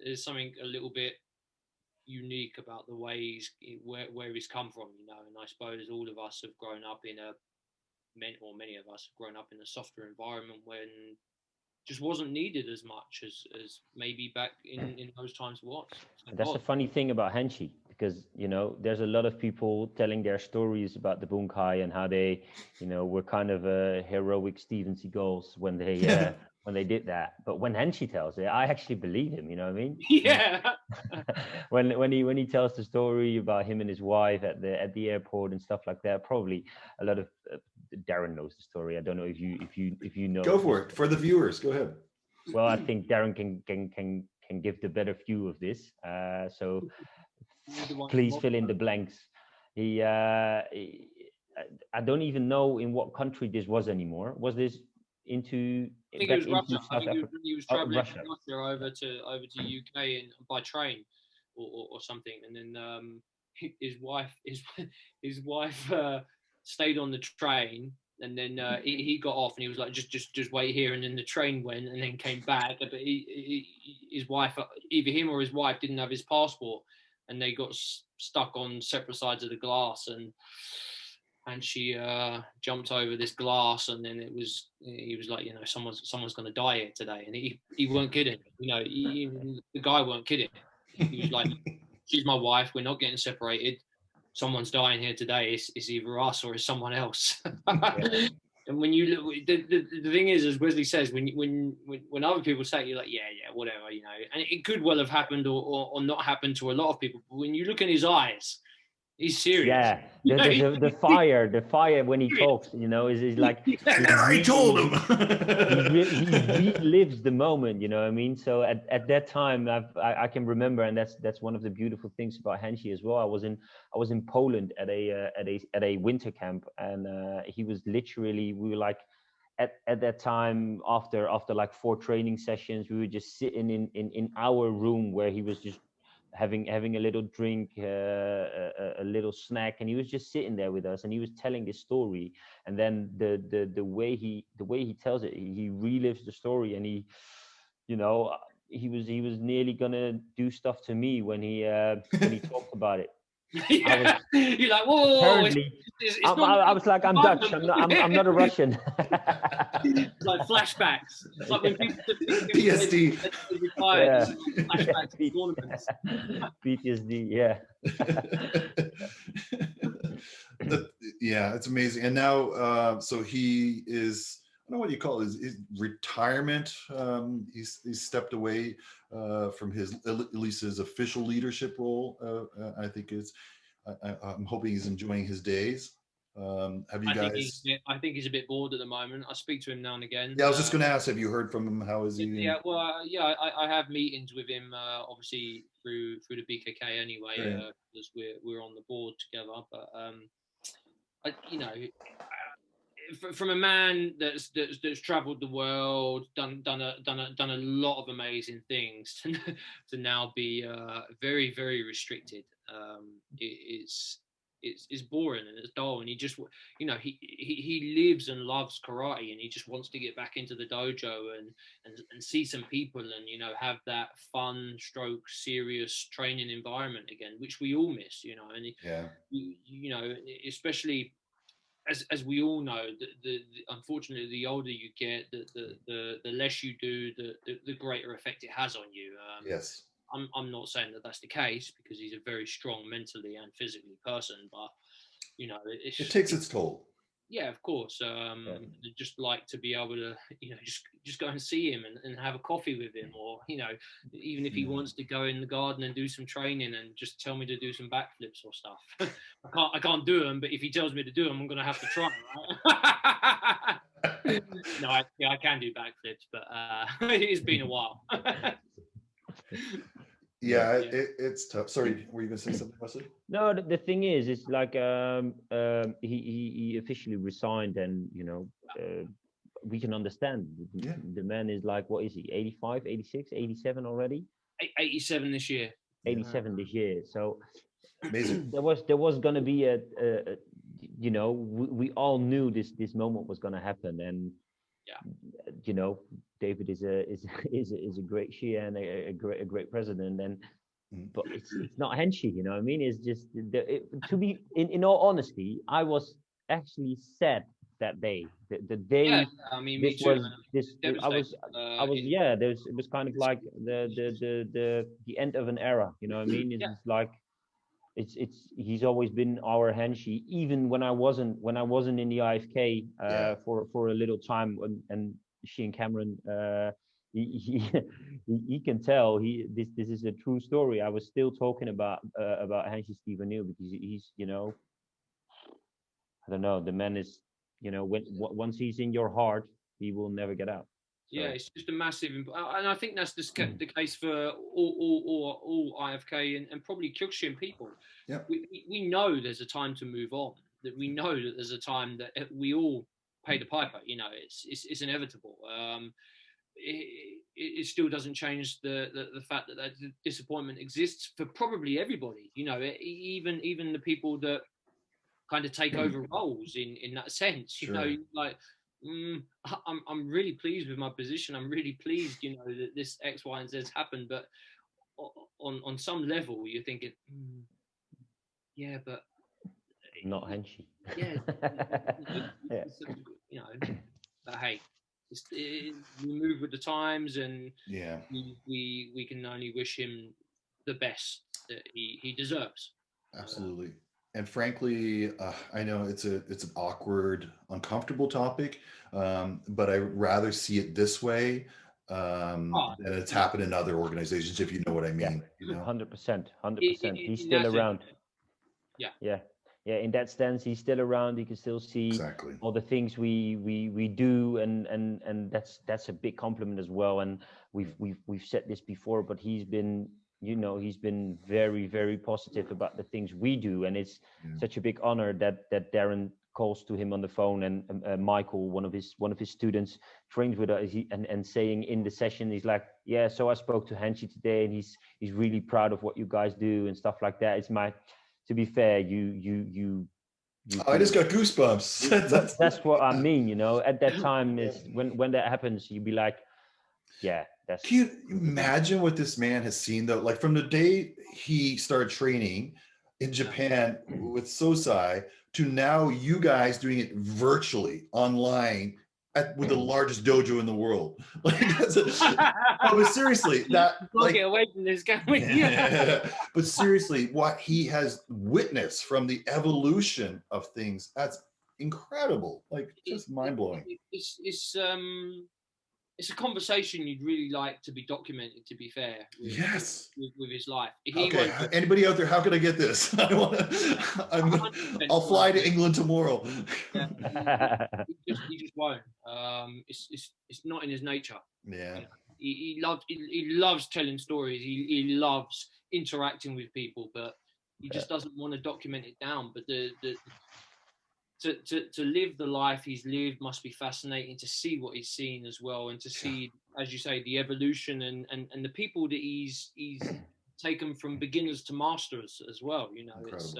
There's something a little bit unique about the way where he's come from, and I suppose all of us have grown up many of us have grown up in a softer environment when just wasn't needed as much as maybe back in those times was. That's the funny thing about Hanshi, because there's a lot of people telling their stories about the Bunkai and how they were kind of heroic Steven Seagulls when they when they did that. But when Hanshi tells it, I actually believe him. You know what I mean? Yeah. when he tells the story about him and his wife at the airport and stuff like that, probably a lot of Darren knows the story. I don't know if you know. Go for it for the viewers. Go ahead. Well, I think Darren can give the better view of this. So please fill in the blanks. I don't even know in what country this was anymore. Was this I think it was Russia. I think he was traveling Russia. from Russia over to UK by train or something, and then his wife stayed on the train, and then he got off and he was like, just wait here, and then the train went and then came back, but his wife, either him or his wife, didn't have his passport, and they got stuck on separate sides of the glass, and she jumped over this glass, and then he was like, someone's going to die here today, and he weren't kidding. The guy weren't kidding. He was like, she's my wife, we're not getting separated, someone's dying here today, it's either us or it's someone else. Yeah. And when you look, the thing is, as Wesley says, when other people say it, you're like, yeah, whatever, and it could well have happened or not happened to a lot of people, but when you look in his eyes, he's serious. Yeah, the fire when he talks, is like I told him. he relives the moment, you know what I mean? So at that time, I can remember, and that's one of the beautiful things about Hanshi as well. I was in Poland at a winter camp, and he was literally, we were like, at that time, after like 4 training sessions, we were just sitting in our room where he was just having a little drink, a little snack, and he was just sitting there with us, and he was telling this story, and then the way he tells it, he relives the story, and he was nearly gonna do stuff to me when he talked about it. Yeah. You're like, whoa. I was like, I'm Dutch. I'm not a Russian. It's like flashbacks. It's like when people PSD. Retired, flashbacks tournaments. PTSD, yeah. Yeah, it's amazing. And now, so he is, I don't know what you call it, his retirement. He's stepped away from at least his official leadership role. I think I'm hoping he's enjoying his days. Have you guys? I think he's a bit bored at the moment. I speak to him now and again. Yeah, I was just going to ask, have you heard from him? How is he? Yeah, well, I have meetings with him, obviously through the BKK anyway, because we're on the board together. But from a man that's travelled the world, done a lot of amazing things, to now be very, very restricted, it's boring and it's dull, and he just he lives and loves karate, and he just wants to get back into the dojo and see some people, and have that fun stroke serious training environment again, which we all miss, and especially as we all know, the unfortunately, the older you get, the less you do, the greater effect it has on you. Yes. I'm not saying that that's the case, because he's a very strong mentally and physically person, but it takes its toll. Yeah, of course. Just like to be able to, just go and see him and have a coffee with him, or even if he wants to go in the garden and do some training and just tell me to do some backflips or stuff. I can't do them, but if he tells me to do them, I'm gonna have to try. Right? No, I can do backflips, but it's been a while. Yeah, it's tough. Sorry, were you gonna say something, Wesley? No, the thing is, it's like he officially resigned, and we can understand. The man is like, what is he? 85, 86, 87 already? 87 this year. 87 this year. So amazing. there was gonna be we all knew this moment was gonna happen, and David is a great Shia and a great president, and but it's not Hanshi, you know what I mean? It's just to be in all honesty, I was actually sad that day. The day. Yeah, I mean, me too. It was kind of like the end of an era, you know what I mean? It's like he's always been our Hanshi, even when I wasn't in the IFK for a little time, and she and Cameron he can tell this is a true story. I was still talking about Hanshi Steve O'Neill, because he's I don't know, the man is once he's in your heart, he will never get out. So. Yeah, it's just a massive, and I think that's the case for all IFK and probably Kyokushin people. Yeah, we know there's a time to move on. That we know that there's a time that we all pay the piper. It's inevitable. It still doesn't change the fact that disappointment exists for probably everybody. Even the people that kind of take over roles in that sense. Sure. I'm really pleased with my position. I'm really pleased, that this X, Y, and Z has happened. But on some level, you're thinking, yeah, but not Hanshi. Yeah, but hey, we move with the times, and we can only wish him the best that he deserves. Absolutely. And frankly, I know it's an awkward, uncomfortable topic, but I rather see it this way than it's happened in other organizations, if you know what I mean. 100%. He's still around. Yeah. In that sense, he's still around. You can still see all the things we do, and that's a big compliment as well. And we've said this before, but he's been very, very positive about the things we do, and it's such a big honor that Darren calls to him on the phone, and Michael, one of his students, trains with us, and saying in the session, he's like, yeah, so I spoke to Hanshi today, and he's really proud of what you guys do and stuff like that. It's to be fair, you I just got goosebumps. That's what I mean, at that time is when that happens, you'd be like, yeah, that's. Can you imagine what this man has seen though? Like from the day he started training in Japan with Sosai to now you guys doing it virtually online with the largest dojo in the world. Like but seriously, can't get away from this, can we? But seriously, what he has witnessed from the evolution of things, that's incredible. Like just mind-blowing. It's a conversation you'd really like to be documented, to be fair. With his life. Anybody out there, how can I get this? I'll fly to England tomorrow. He just won't. It's not in his nature. Yeah. He loves telling stories. He loves interacting with people, but he just doesn't want to document it down. But to live the life he's lived must be fascinating, to see what he's seen as well, and to see, as you say, the evolution and the people that he's taken from beginners to masters as well. Incredible. It's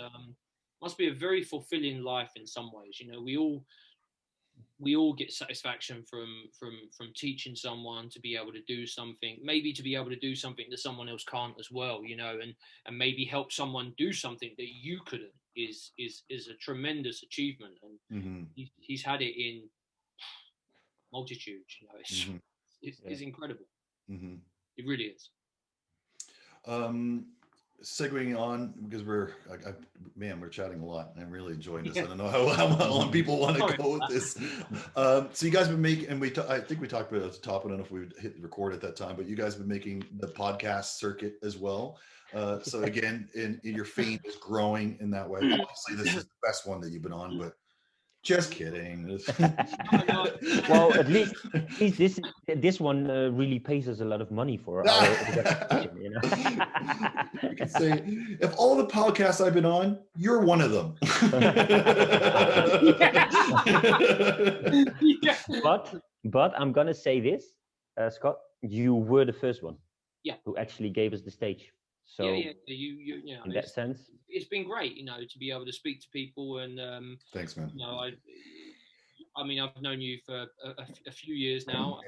must be a very fulfilling life in some ways. We all get satisfaction from teaching someone to be able to do something, maybe to be able to do something that someone else can't as well, and maybe help someone do something that you couldn't is a tremendous achievement. And he's had it in multitudes. It's incredible. It really is. Segueing on because we're chatting a lot and I'm really enjoying this. I don't know how long people want to go with this. So you guys have been making, and I think we talked about it at the top. I don't know if we hit record at that time, but you guys have been making the podcast circuit as well. So again, in your fame is growing in that way. Obviously, this is the best one that you've been on, but just kidding. Well, at least this one really pays us a lot of money for our organization, you know. You can say, if all the podcasts I've been on, you're one of them. But I'm gonna say this, Scott, you were the first one, who actually gave us the stage. So you know, in that sense, it's been great, you know, to be able to speak to people and thanks, man. You know, I mean, I've known you for a few years now.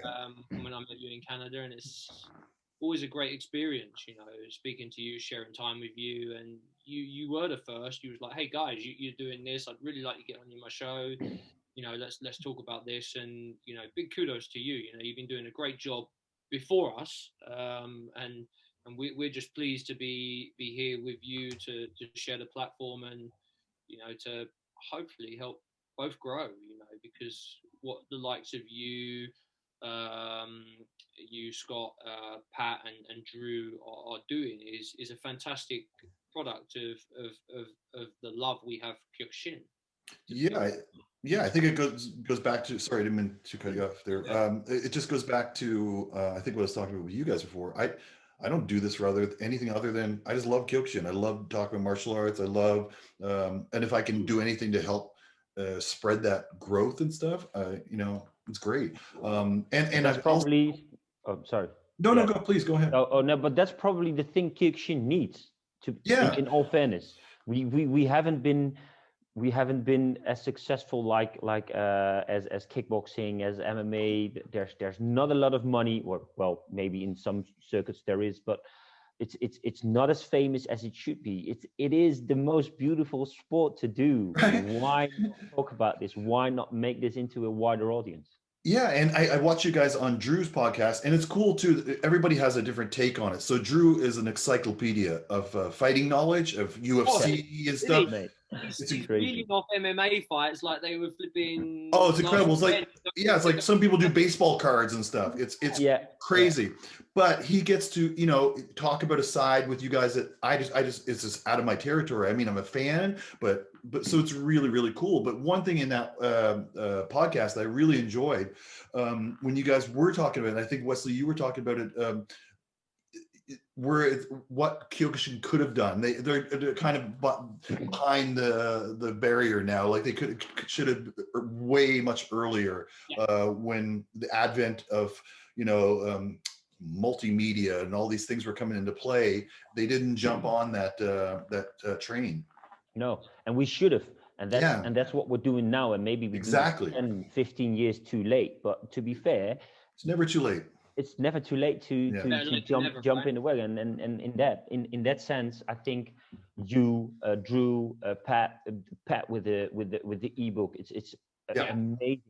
When I met you in Canada, and it's always a great experience, you know, speaking to you, sharing time with you, and you were the first. You was like, hey guys, you're doing this. I'd really like to get on my show. You know, let's talk about this, and you know, big kudos to you. You know, you've been doing a great job before us, and we're just pleased to be here with you to share the platform and, you know, to hopefully help both grow, you know, because what the likes of you, Scott, Pat, and Drew are doing is a fantastic product of the love we have for Kyokushin. Yeah, I think it goes back to, sorry, I didn't mean to cut you off there. It just goes back to I think what I was talking about with you guys before. I don't do this for anything other than I just love Kyokushin. I love talking about martial arts. I love, and if I can do anything to help spread that growth and stuff, you know, it's great. And that's probably. Sorry. No, go. Please go ahead. Oh no, but that's probably the thing Kyokushin needs to. In all fairness, we haven't been as successful like as kickboxing, as MMA. There's not a lot of money, or well, maybe in some circuits there is, but it's not as famous as it should be. It is the most beautiful sport to do. Why not talk about this? Why not make this into a wider audience? Yeah, and I watch you guys on Drew's podcast, and it's cool too. Everybody has a different take on it. So Drew is an encyclopedia of fighting knowledge, of UFC and stuff. He's reading off MMA fights like they were flipping. Oh, it's incredible! It's like, yeah, it's like some people do baseball cards and stuff. It's crazy. Yeah. But he gets to, you know, talk about a side with you guys that I just it's just out of my territory. I mean, I'm a fan, but so it's really, really cool. But one thing in that podcast that I really enjoyed when you guys were talking about it, and I think Wesley, you were talking about it. What Kyokushin could have done. They're kind of behind the barrier now. Like they should have way much earlier when the advent of, you know, multimedia and all these things were coming into play. They didn't jump on that train. No, and we should have. And that's what we're doing now. And maybe we exactly 10, 15 years too late. But to be fair, it's never too late. It's never too late to jump in the wagon, and in that sense, I think you, Drew, Pat with the ebook, it's amazing.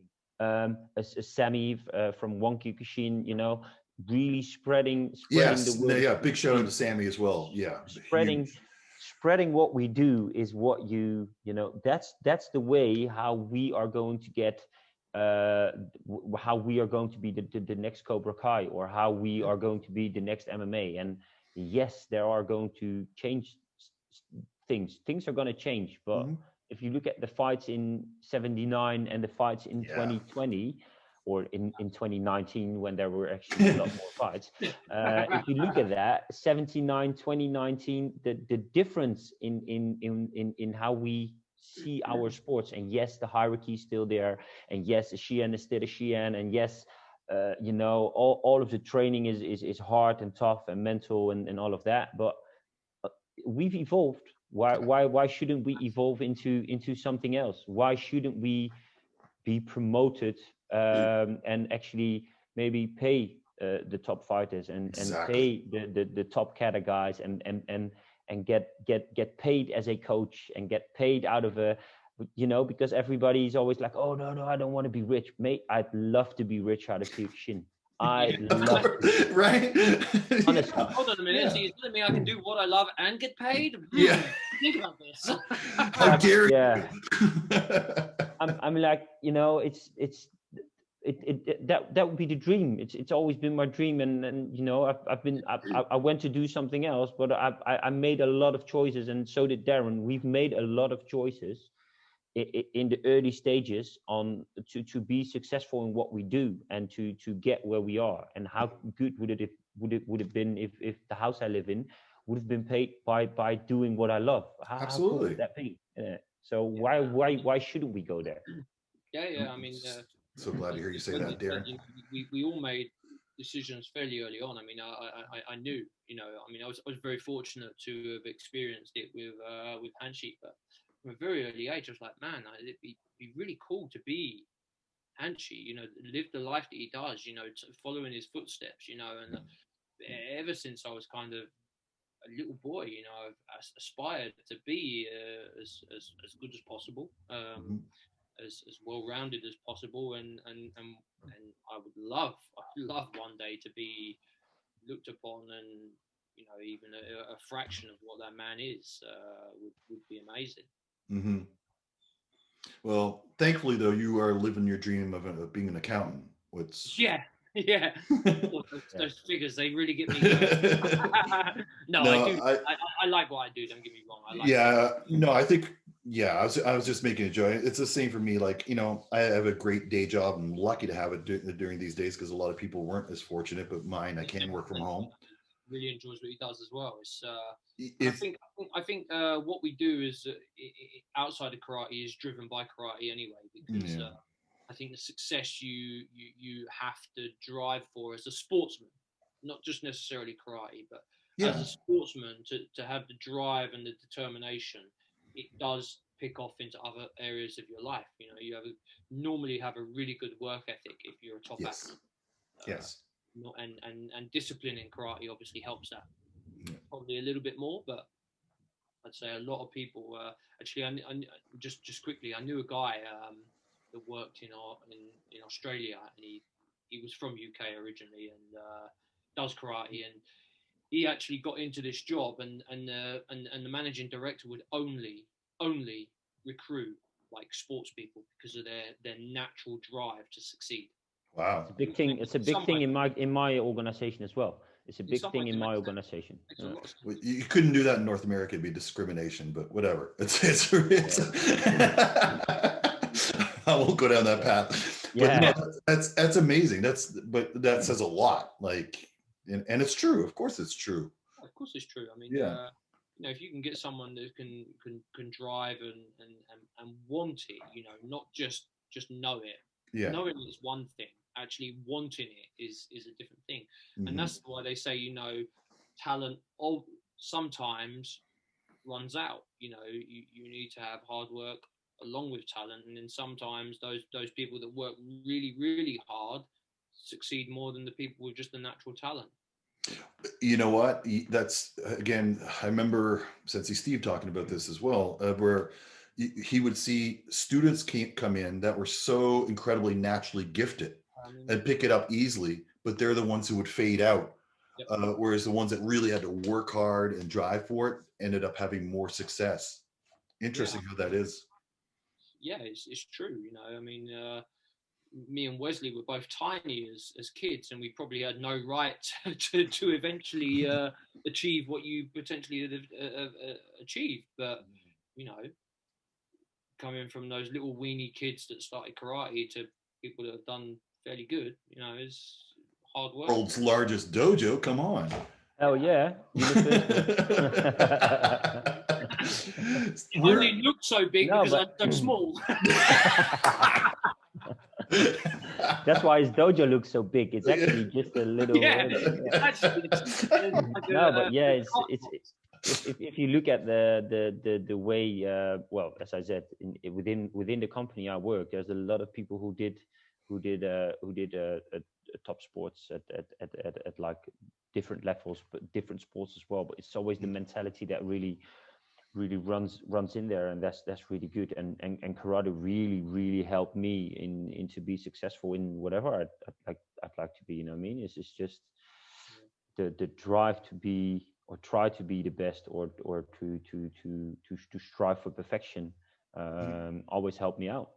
Sammy from One Kyokushin, you know, really spreading the word. Yeah, big shout out to Sammy as well. Yeah, spreading what we do is what you know. That's the way how we are going to get. How we are going to be the next Cobra Kai, or how we are going to be the next MMA. And yes, there are going to change things. Things are going to change. But if you look at the fights in '79 and the fights in 2020, or in 2019, when there were actually a lot more fights, if you look at that, 79, 2019, the difference in how we see our sports, and yes, the hierarchy is still there, and yes, a Shian is still a Shian, and yes, you know, all of the training is hard and tough and mental and all of that, but we've evolved. Why shouldn't we evolve into something else? Why shouldn't we be promoted and actually maybe pay the top fighters and pay the top kata guys and get paid as a coach, and get paid out of a, you know, because everybody's always like, oh no, I don't want to be rich, mate. I'd love to be rich out of Kyokushin. I love it. Right? Honestly. Yeah. Hold on a minute. Yeah. So you're telling me I can do what I love and get paid? Yeah. Think about this. How dare Yeah. you? I'm like, you know, that would be the dream. It's always been my dream, and you know, I went to do something else, but I made a lot of choices, and so did Darren. We've made a lot of choices in the early stages on to be successful in what we do and to get where we are. And how good would it been if the house I live in would have been paid by doing what I love? How cool Absolutely. would that be? So why shouldn't we go there? Yeah. I mean, So glad to hear you say when that, Darren. we all made decisions fairly early on. I mean, I knew, you know, I mean, I was very fortunate to have experienced it with Hanshi, but from a very early age, I was like, man, it'd be really cool to be Hanshi, you know, live the life that he does, you know, following his footsteps, you know, and ever since I was kind of a little boy, you know, I've aspired to be as good as possible, as well rounded as possible, and I I'd love one day to be looked upon, and you know, even a fraction of what that man is would be amazing. Mm-hmm. Well, thankfully, though, you are living your dream of being an accountant. What's Yeah. Oh, those figures, they really get me going. No, No, I do. I like what I do. Don't get me wrong. I like yeah, no, I think, yeah, I was just making a joke. It's the same for me. Like, you know, I have a great day job. I'm lucky to have it during these days because a lot of people weren't as fortunate, but mine, I can work from home. really enjoys what he does as well. It's If I think what we do is outside of karate is driven by karate anyway, because Yeah. I think the success you have to drive for as a sportsman, not just necessarily karate, but as Yeah, a sportsman to have the drive and the determination, it does pick off into other areas of your life. You know, normally have a really good work ethic if you're a top yes, athlete. yes, And discipline in karate obviously helps that yeah. probably a little bit more, but I'd say a lot of people actually. I just quickly, I knew a guy that worked in Australia, and he was from UK originally, and does karate, and he actually got into this job, and the managing director would only recruit like sports people because of their natural drive to succeed. Wow. It's a big thing. It's a big thing in my organization as well. It's a big thing in my organization. Makes a lot of sense. Well, you couldn't do that in North America. It'd be discrimination, but whatever. It's I won't go down that path. But Yeah. no, that's amazing. But that says a lot. Like, and it's true. Of course, it's true. Of course, it's true. I mean, Yeah. you know, if you can get someone that can drive and want it, you know, not just know it. Yeah. Knowing it's one thing. Actually wanting it is a different thing, and Mhm. that's why they say, you know, talent sometimes runs out. You know, you need to have hard work along with talent, and then sometimes those people that work really hard succeed more than the people with just the natural talent. You know what? That's again. I remember Sensei Steve talking about this as well, where he would see students come in that were so incredibly naturally gifted and pick it up easily, but they're the ones who would fade out. Yep. Whereas the ones that really had to work hard and drive for it ended up having more success. Interesting how that is. Yeah, it's true. You know, I mean, me and Wesley were both tiny as kids, and we probably had no right to eventually achieve what you potentially have achieved. But you know, coming from those little weenie kids that started karate to people that have done fairly good, you know, is hard work. World's largest dojo. Come on. Hell yeah. It only looked so big because I'm so small. That's why his dojo looks so big. It's actually just a little. Actually, no, but yeah, it's if you look at the way, well, as I said, within the company I work, there's a lot of people who did top sports at like different levels, but different sports as well. But it's always the mentality that really really runs in there, and that's really good. And karate really helped me in to be successful in whatever I'd like to be. You know what I mean? It's just the drive to be or try to be the best, or to strive for perfection. Always helped me out.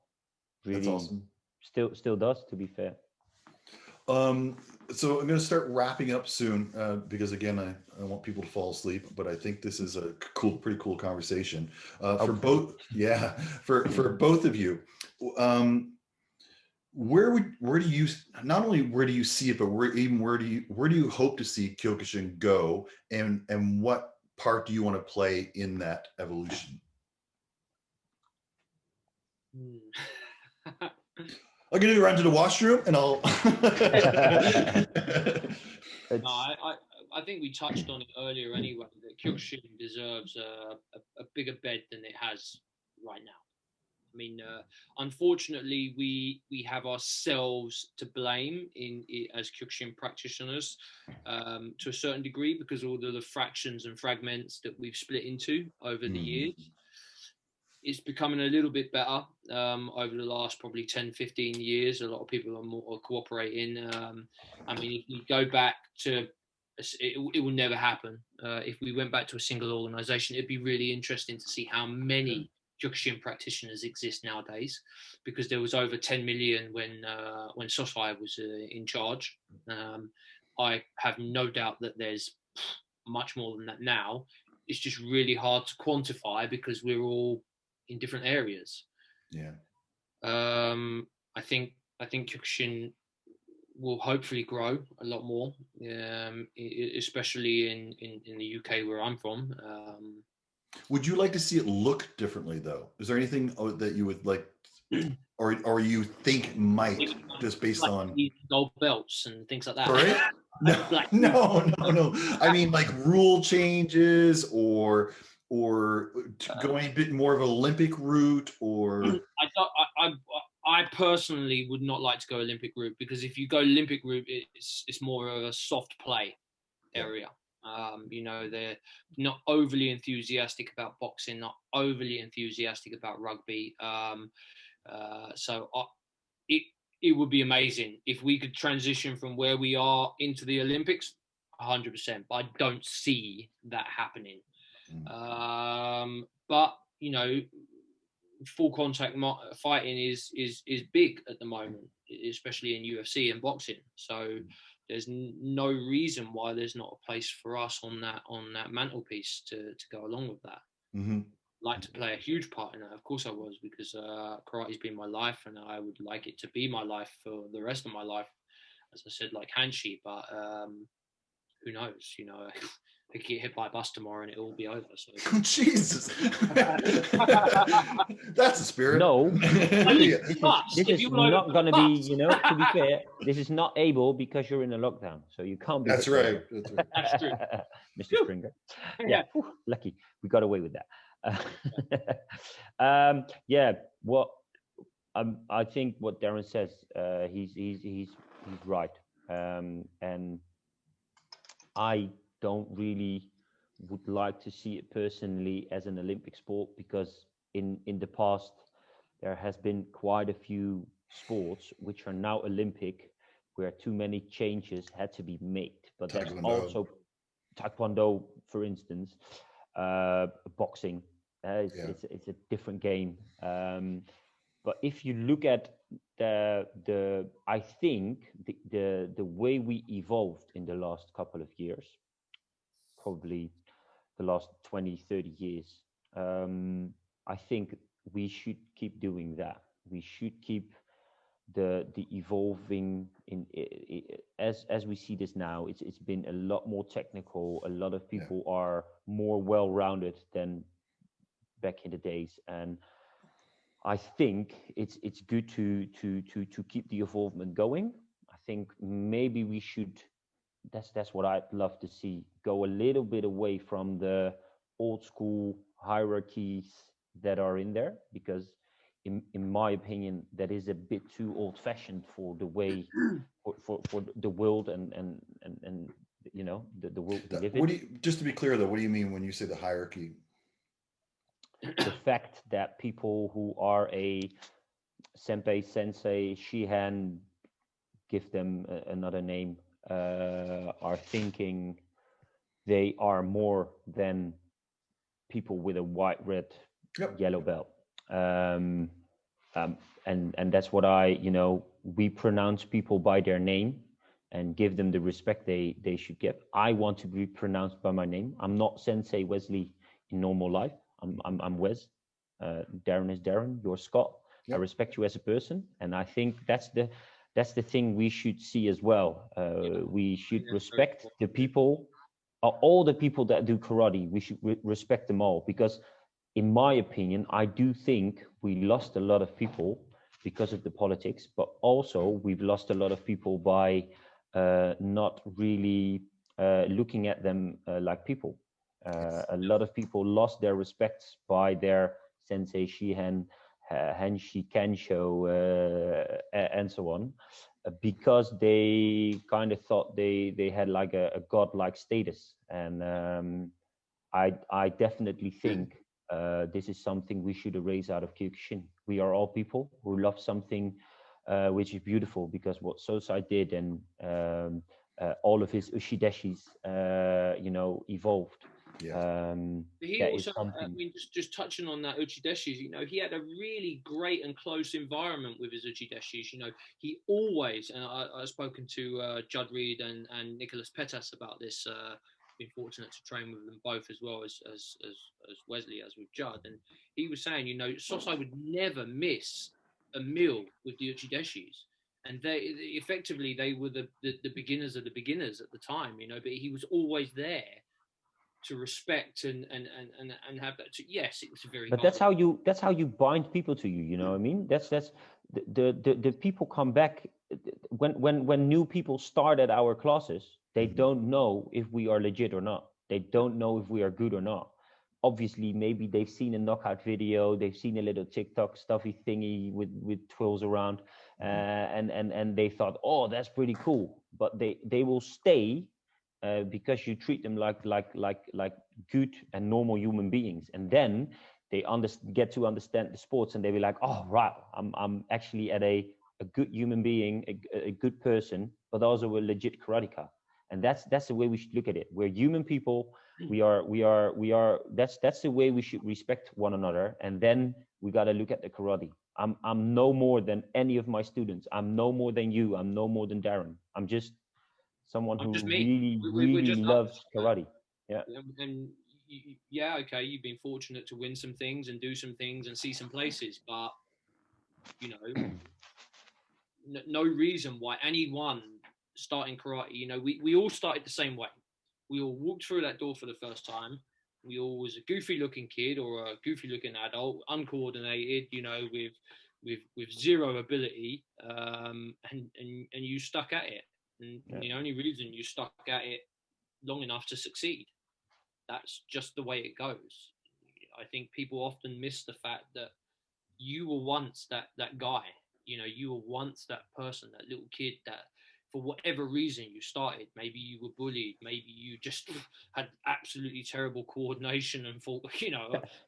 That's Really, awesome. still does, to be fair. So I'm going to start wrapping up soon because again, I want people to fall asleep, but I think this is a pretty cool conversation for both. Yeah, for both of you. Where do you, not only where do you see it, but where do you hope to see Kyokushin go, and what part do you want to play in that evolution? I'm going to run to the washroom and I'll. No, I think we touched on it earlier anyway, that Kyokushin deserves a bigger bed than it has right now. I mean, unfortunately, we have ourselves to blame as Kyokushin practitioners to a certain degree, because all of the fractions and fragments that we've split into over the years. It's becoming a little bit better over the last probably 10, 15 years. A lot of people are more cooperating. I mean, if you go back to, it will never happen. If we went back to a single organization, it'd be really interesting to see how many Kyokushin practitioners exist nowadays, because there was over 10 million when Sosai was in charge. I have no doubt that there's much more than that now. It's just really hard to quantify because we're all in different areas. Yeah. I think Kyokushin will hopefully grow a lot more, especially in the UK where I'm from. Would you like to see it look differently, though? Is there anything that you would like, or you think might, just based on gold belts and things like that? Sorry? No. I mean, like rule changes, or going a bit more of an Olympic route, or I personally would not like to go Olympic route, because if you go Olympic route, it's more of a soft play area. They're not overly enthusiastic about boxing, not overly enthusiastic about rugby. It would be amazing if we could transition from where we are into the Olympics, 100%. But I don't see that happening. But full contact fighting is big at the moment, especially in UFC and boxing. So there's no reason why there's not a place for us on that mantelpiece to go along with that. Like to play a huge part in that. Of course I was, because karate's been my life, and I would like it to be my life for the rest of my life, as I said, like Hanshi. But who knows? I could get hit by a bus tomorrow and it'll all be over. So. Jesus, that's the spirit. No, this is not going to be. To be fair, this is not able, because you're in a lockdown, so you can't be. That's right. That's true, Mr. Springer. Yeah, lucky we got away with that. What I think what Darren says, he's right, and I don't really would like to see it personally as an Olympic sport, because in the past there has been quite a few sports which are now Olympic where too many changes had to be made. But that's also Taekwondo, for instance, boxing. It's a different game. But if you look at I think the way we evolved in the last couple of years, probably the last 20, 30 years, I think we should keep doing that. We should keep the evolving as we see this now. It's been a lot more technical. A lot of people are more well-rounded than back in the days, and I think it's good to keep the evolvement going. I think maybe we should. That's what I'd love to see. Go a little bit away from the old school hierarchies that are in there, because in my opinion, that is a bit too old-fashioned for the way for the world and the world we live in. Just to be clear though, what do you mean when you say the hierarchy? the fact that people who are a senpai, sensei, shihan, give them another name, are thinking they are more than people with a white, red, Yep. yellow belt. And that's what we pronounce people by their name and give them the respect they should get. I want to be pronounced by my name. I'm not Sensei Wesley in normal life. I'm Wes. Darren is Darren. You're Scott. Yep. I respect you as a person, and I think that's the thing we should see as well. We should respect the people, all the people that do karate. We should respect them all, because in my opinion, I do think we lost a lot of people because of the politics, but also we've lost a lot of people by not really looking at them like people. A lot of people lost their respects by their sensei shihan, Hanshi Kensho, and so on, because they kind of thought they had like a godlike status. And I definitely think this is something we should erase out of Kyokushin. We are all people who love something which is beautiful, because what Sosai did, and all of his ushideshis, evolved. Yes. He That also, is something. just touching on that uchideshis, he had a really great and close environment with his uchideshis. He always, and I've spoken to Judd Reed and Nicholas Pettas about this. Been fortunate to train with them both, as well as Wesley, as with Judd, and he was saying, Sosai would never miss a meal with the uchideshis, and they were the beginners of the beginners at the time, but he was always there to respect and have that. Yes, it was very. But that's how you bind people to you. You know what I mean? That's the people come back when new people start at our classes. They don't know if we are legit or not. They don't know if we are good or not. Obviously, maybe they've seen a knockout video, they've seen a little TikTok stuffy thingy with twirls around, and they thought, oh, that's pretty cool. But they will stay because you treat them like good and normal human beings, and then they get to understand the sports, and they be like, oh right, I'm actually at a good human being, a good person, but also a legit karateka. And that's the way we should look at it. We're human people. We are. That's the way we should respect one another. And then we got to look at the karate. I'm no more than any of my students. I'm no more than you. I'm no more than Darren. I'm just someone who just me. really We're just loves karate. Yeah. And yeah, okay, you've been fortunate to win some things and do some things and see some places, but no reason why anyone starting karate, we all started the same way. We all walked through that door for the first time. We all was a goofy looking kid or a goofy looking adult, uncoordinated, with zero ability, and you stuck at it. And the only reason you stuck at it long enough to succeed, that's just the way it goes. I think people often miss the fact that you were once that guy. You were once that person, that little kid that, for whatever reason, you started. Maybe you were bullied. Maybe you just had absolutely terrible coordination and thought,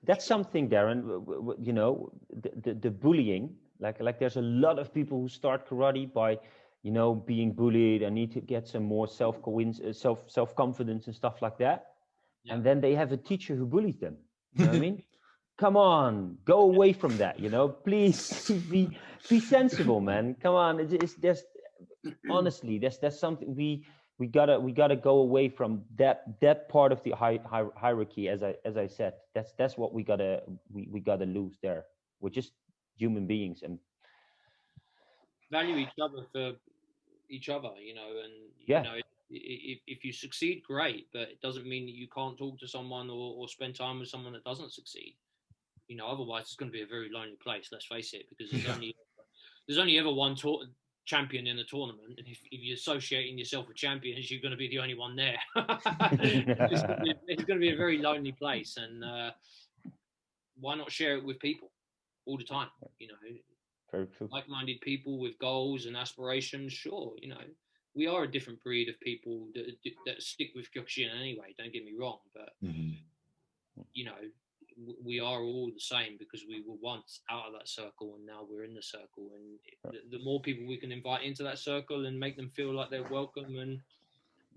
That's something, Darren. The bullying. Like there's a lot of people who start karate by, being bullied and need to get some more self confidence and stuff like that. Yeah. And then they have a teacher who bullies them. You know what I mean? Come on, go away from that. Please be sensible, man. Come on, there's honestly, that's something we gotta go away from that part of the hierarchy. As I said, that's what we gotta lose there. We're just human beings and value each other for each other, if you succeed, great, but it doesn't mean that you can't talk to someone or spend time with someone that doesn't succeed. Otherwise it's going to be a very lonely place, let's face it, because there's only ever one champion in a tournament, and if you're associating yourself with champions, you're going to be the only one there. It's going to be a very lonely place, and why not share it with people all the time? Very true. Like-minded people with goals and aspirations. Sure, we are a different breed of people that stick with Kyokushin anyway. Don't get me wrong, but we are all the same because we were once out of that circle and now we're in the circle. And the more people we can invite into that circle and make them feel like they're welcome and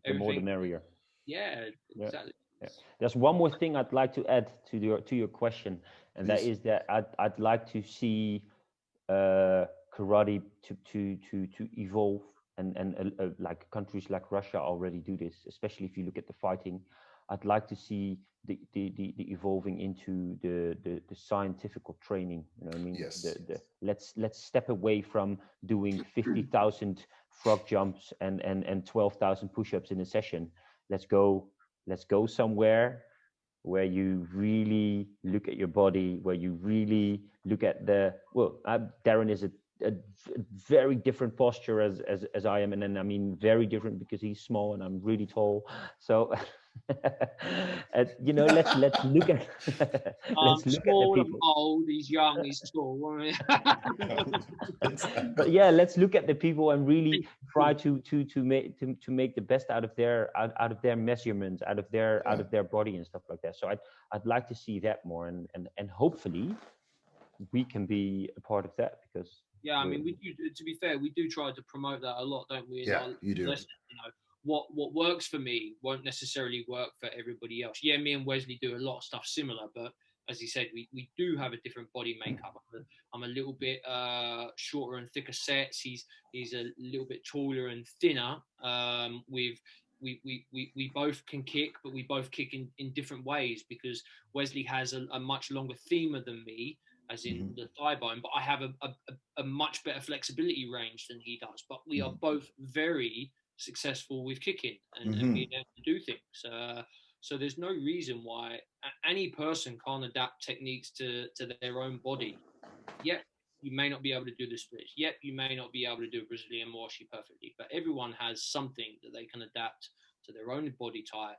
The more the everything. merrier. Yeah, exactly. Yeah. There's one more thing I'd like to add to your question, and Please. that is that I'd like to see karate to evolve, and like countries like Russia already do this, especially if you look at the fighting. I'd like to see the evolving into the scientific training. You know what I mean? Yes. Let's step away from doing 50,000 frog jumps and 12,000 push-ups in a session. Let's go somewhere where you really look at your body, where you really look at Darren is a very different posture as I am, and then I mean very different because he's small and I'm really tall. So you know, let's look at let's look small, at the I'm people. old, he's young, he's tall. But yeah, let's look at the people and really try to make the best out of their measurements, out of their body and stuff like that. So I'd like to see that more, and hopefully we can be a part of that, because yeah, I mean, we do. To be fair, we do try to promote that a lot, don't we? Yeah, you do. Lessons, you know, what works for me won't necessarily work for everybody else. Yeah, me and Wesley do a lot of stuff similar, but as he said, we do have a different body makeup. I'm a little bit shorter and thicker sets. He's a little bit taller and thinner. We both can kick, but we both kick in different ways, because Wesley has a much longer femur than me, as in the thigh bone, but I have a much better flexibility range than he does. But we are both very successful with kicking and being able to do things. So there's no reason why any person can't adapt techniques to their own body. Yep, you may not be able to do the splits. Yep, you may not be able to do Brazilian washi perfectly, but everyone has something that they can adapt to their own body type,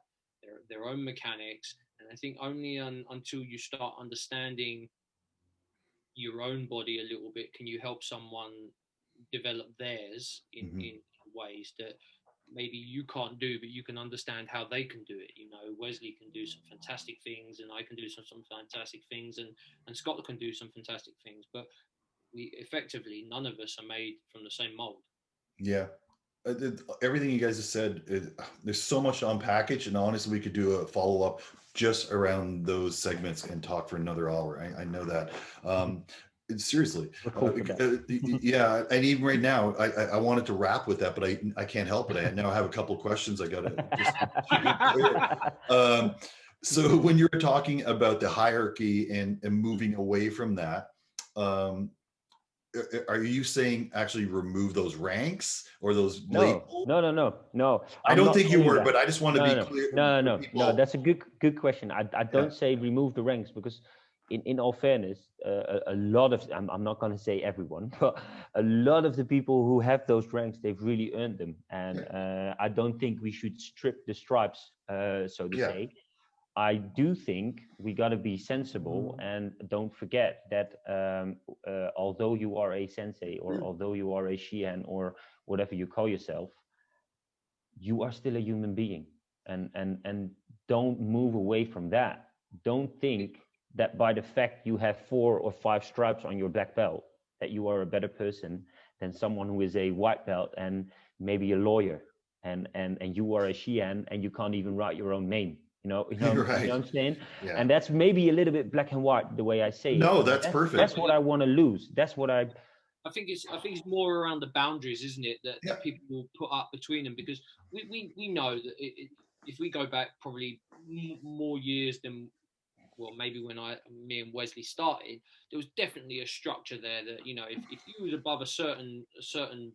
their own mechanics. And I think only until you start understanding your own body a little bit can you help someone develop theirs in ways that maybe you can't do, but you can understand how they can do it. You know, Wesley can do some fantastic things, and I can do some fantastic things, and Scott can do some fantastic things, but we effectively, none of us are made from the same mold. Yeah. Everything you guys have said, there's so much to unpackage, and honestly, we could do a follow-up just around those segments and talk for another hour. I know that. Seriously, yeah, and even right now, I wanted to wrap with that, but I can't help it. I now have a couple of questions I got to just keep it clear. So when you're talking about the hierarchy and moving away from that, are you saying actually remove those ranks or those labels? No. I don't think you were, but I just want to be clear. No. That's a good question. I don't say remove the ranks, because in all fairness, a lot of, I'm not going to say everyone, but a lot of the people who have those ranks, they've really earned them. And I don't think we should strip the stripes, so to say. I do think we got to be sensible, and don't forget that although you are a sensei, or although you are a shihan, or whatever you call yourself, you are still a human being, and don't move away from that. Don't think that by the fact you have 4 or 5 stripes on your black belt, that you are a better person than someone who is a white belt and maybe a lawyer, and you are a shihan and you can't even write your own name. You know what I'm saying? Yeah. And that's maybe a little bit black and white the way I say it. No, that's perfect. That's what I want to lose. That's what I think it's more around the boundaries, isn't it? That people will put up between them, because we know that if we go back probably more years than, well, maybe when me and Wesley started, there was definitely a structure there that, you know, if you was above a certain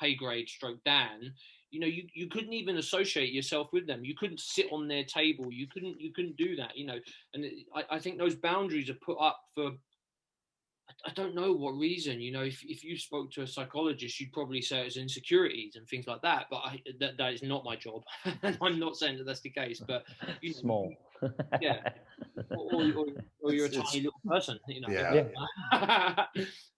pay grade stroke Dan, you know, you couldn't even associate yourself with them. You couldn't sit on their table. You couldn't do that, you know. And I think those boundaries are put up for, I don't know what reason. You know, if you spoke to a psychologist, you'd probably say it's insecurities and things like that. But that is not my job. And I'm not saying that that's the case. But you know, small, yeah, or you're a tiny little person, you know. Yeah.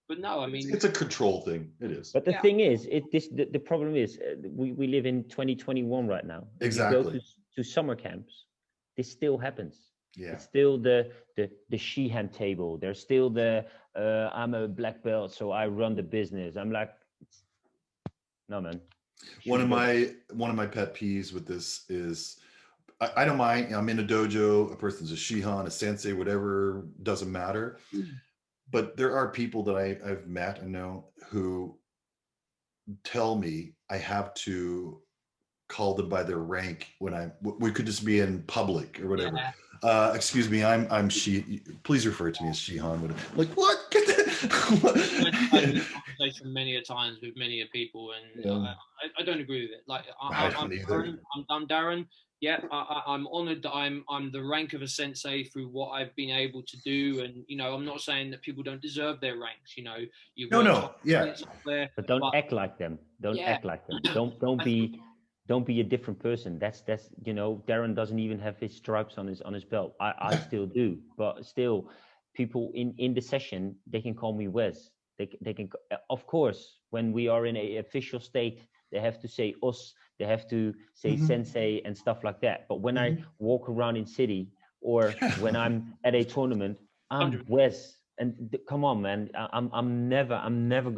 But no, I mean, it's a control thing. It is. But the thing is, the problem is, we live in 2021 right now. Exactly. If you go to summer camps, this still happens. Yeah. It's still the Shihan table. There's still the I'm a black belt, so I run the business. I'm like, no, man. One of my pet peeves with this is I don't mind. I'm in a dojo. A person's a shihan, a sensei, whatever, doesn't matter. But there are people that I've met and know who tell me I have to call them by their rank when we could just be in public or whatever. Yeah. Excuse me, I'm she. Please refer to me as Shihan. Like what? Get I've had that. this conversation many a times with many a people, and Yeah. I don't agree with it. Like I don't either. I'm Darren. Yeah, I'm honored that I'm the rank of a sensei through what I've been able to do, and I'm not saying that people don't deserve their ranks. You work No, yeah. But don't act like them. Don't act like them. Don't be a different person. That's Darren doesn't even have his stripes on his belt. I still do, but still, people in the session, they can call me Wes. They can, of course, when we are in a official state, they have to say us. They have to say sensei and stuff like that. But when I walk around in city or when I'm at a tournament, I'm Wes. And come on, man, I'm never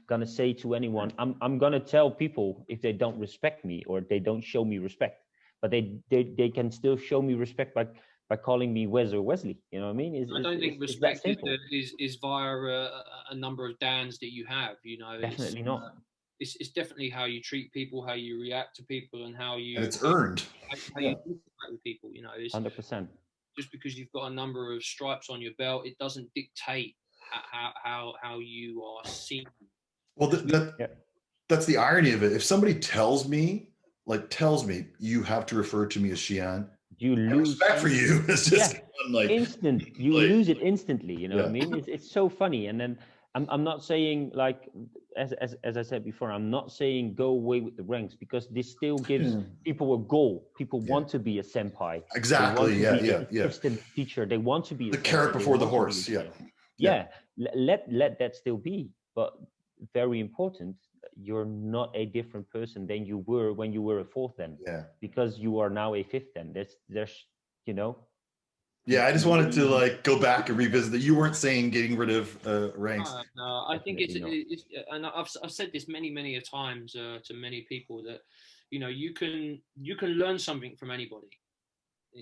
gonna say to anyone, I'm gonna tell people if they don't respect me or they don't show me respect, but they can still show me respect by calling me Wes or Wesley. You know what I mean? I don't think respect is via a number of dans that you have. Definitely not. It's definitely how you treat people, how you react to people, and how it's earned. How you interact with people. 100%. Just because you've got a number of stripes on your belt, it doesn't dictate how you are seen. Well, that's the irony of it. If somebody tells me you have to refer to me as Shian, you lose respect for you. It's just instant. You lose it instantly. You know what I mean? It's so funny. And then I'm not saying, like, as I said before, I'm not saying go away with the ranks, because this still gives people a goal. People want to be a senpai. Exactly. They want to be an assistant teacher. They want to be the carrot before the horse. Let that still be. But very important, you're not a different person than you were when you were a fourth then. Yeah. Because you are now a fifth then. There's Yeah, I just wanted to go back and revisit that. You weren't saying getting rid of ranks. No, I think it's and I've said this many a times to many people that you can learn something from anybody.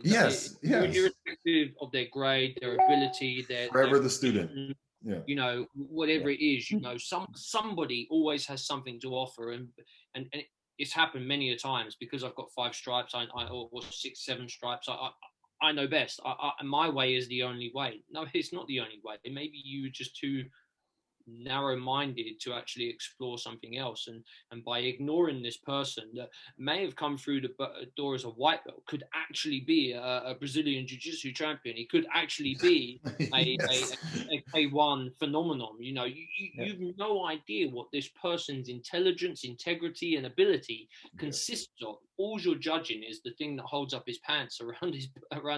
Yes. Irrespective of their grade, their ability, forever the student. Yeah. Whatever it is, somebody always has something to offer, and it's happened many a times because I've got 5 stripes, or 6, 7 stripes. I know best. My way is the only way. No, it's not the only way. Maybe you were just too narrow-minded to actually explore something else, and by ignoring this person that may have come through the door as a white belt could actually be a Brazilian jiu-jitsu champion. He could actually be a K1 phenomenon. You've no idea what this person's intelligence, integrity, and ability consists of. All you're judging is the thing that holds up his pants around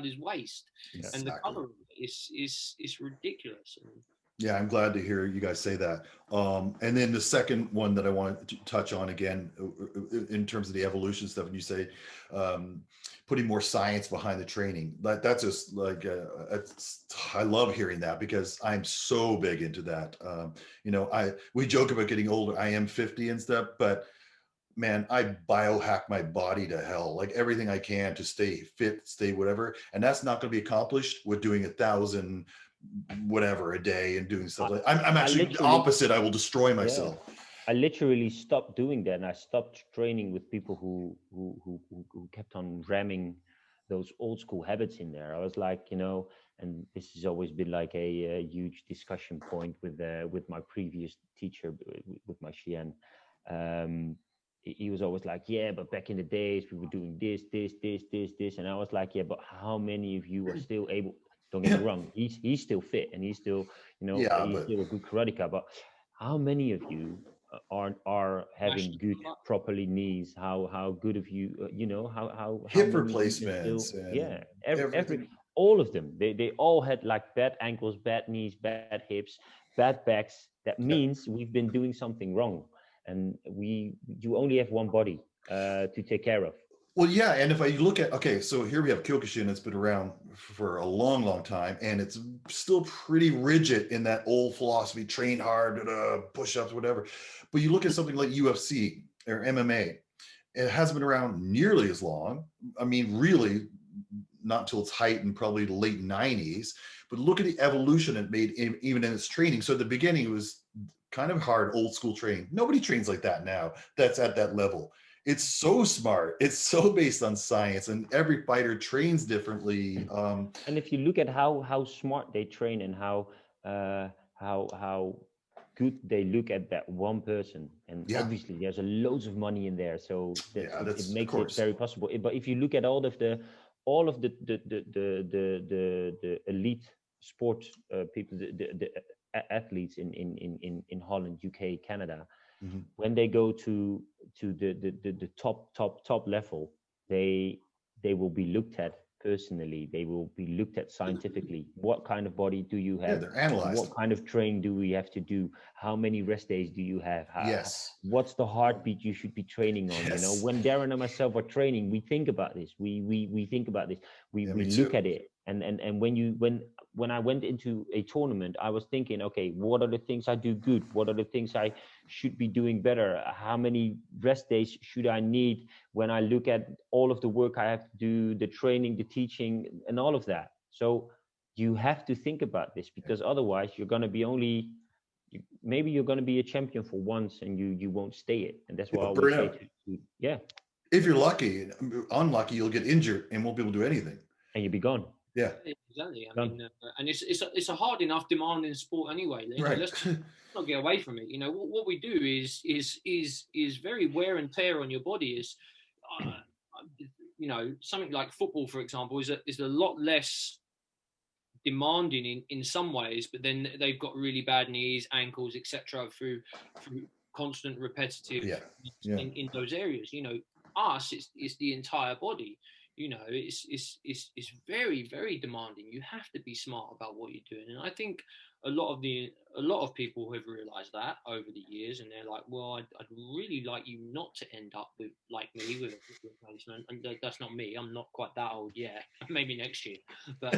his waist, and the color of it is ridiculous. Yeah, I'm glad to hear you guys say that. And then the second one that I wanted to touch on again, in terms of the evolution stuff, and you say putting more science behind the training. That's just I love hearing that, because I'm so big into that. We joke about getting older. I am 50 and stuff, but man, I biohack my body to hell, like everything I can to stay fit, stay whatever. And that's not going to be accomplished with doing 1,000 whatever a day and doing stuff like I'm actually the opposite. I will destroy myself. I literally stopped doing that, and I stopped training with people who kept on ramming those old school habits in there. I was like, and this has always been like a huge discussion point with my previous teacher, with my Shian. He was always like, yeah, but back in the days we were doing this, and I was like, yeah, but how many of you are still able? Don't get me wrong, he's still fit, and he's still, he's still a good karateka. But how many of you are having good, properly knees? How good of you, how hip replacements? Every all of them. They all had like bad ankles, bad knees, bad hips, bad backs. That means we've been doing something wrong, and you only have one body to take care of. Well, yeah, and if I look at, okay, so here we have Kyokushin that's been around for a long, long time, and it's still pretty rigid in that old philosophy: train hard, push-ups, whatever. But you look at something like UFC or MMA, it hasn't been around nearly as long. I mean, really, not until its height in probably the late '90s. But look at the evolution it made, even in its training. So at the beginning, it was kind of hard, old school training. Nobody trains like that now. That's at that level. It's so smart. It's so based on science, and every fighter trains differently. And if you look at how smart they train and how good they look at that one person, and Yeah, obviously there's a loads of money in there, so yeah, it that's of makes it course. very possible. But if you look at all of the elite sport people, the athletes in Holland, UK, Canada, Mhm. when they go to the top level, they will be looked at personally. They will be looked at scientifically. What kind of body do you Yeah, have? they're analyzed. What kind of training do we have to do? How many rest days do you have? Yes, What's the heartbeat you should be training on? You know, yes. when Darren and myself are training, we think about this. We think about this. Yeah, We me look too. at it. And when I went into a tournament, I was thinking, okay, what are the things I do good? What are the things I should be doing better? How many rest days should I need when I look at all of the work I have to do, the training, the teaching, and all of that? So you have to think about this, because otherwise you're going to be maybe you're going to be a champion for once and you won't stay it. And that's why I You'll always burn say out. yeah, If you're lucky. Unlucky, you'll get injured and won't be able to do anything. and you'll be gone. Yeah, Exactly. I Done. mean, and it's a hard enough demanding sport anyway. You know, right. let's not get away from it. You know, what we do is very wear and tear on your body. Is you know, something like football, for example, is a lot less demanding in some ways, but then they've got really bad knees, ankles, etc. through constant repetitive Yeah, yeah. in those areas. You know, us it's the entire body. You know, it's very, very demanding. You have to be smart about what you're doing, and I think a lot of people have realized that over the years, and they're like, well, I'd really like you not to end up with like me with a hip replacement, and that's not me. I'm not quite that old yet. Maybe next year, but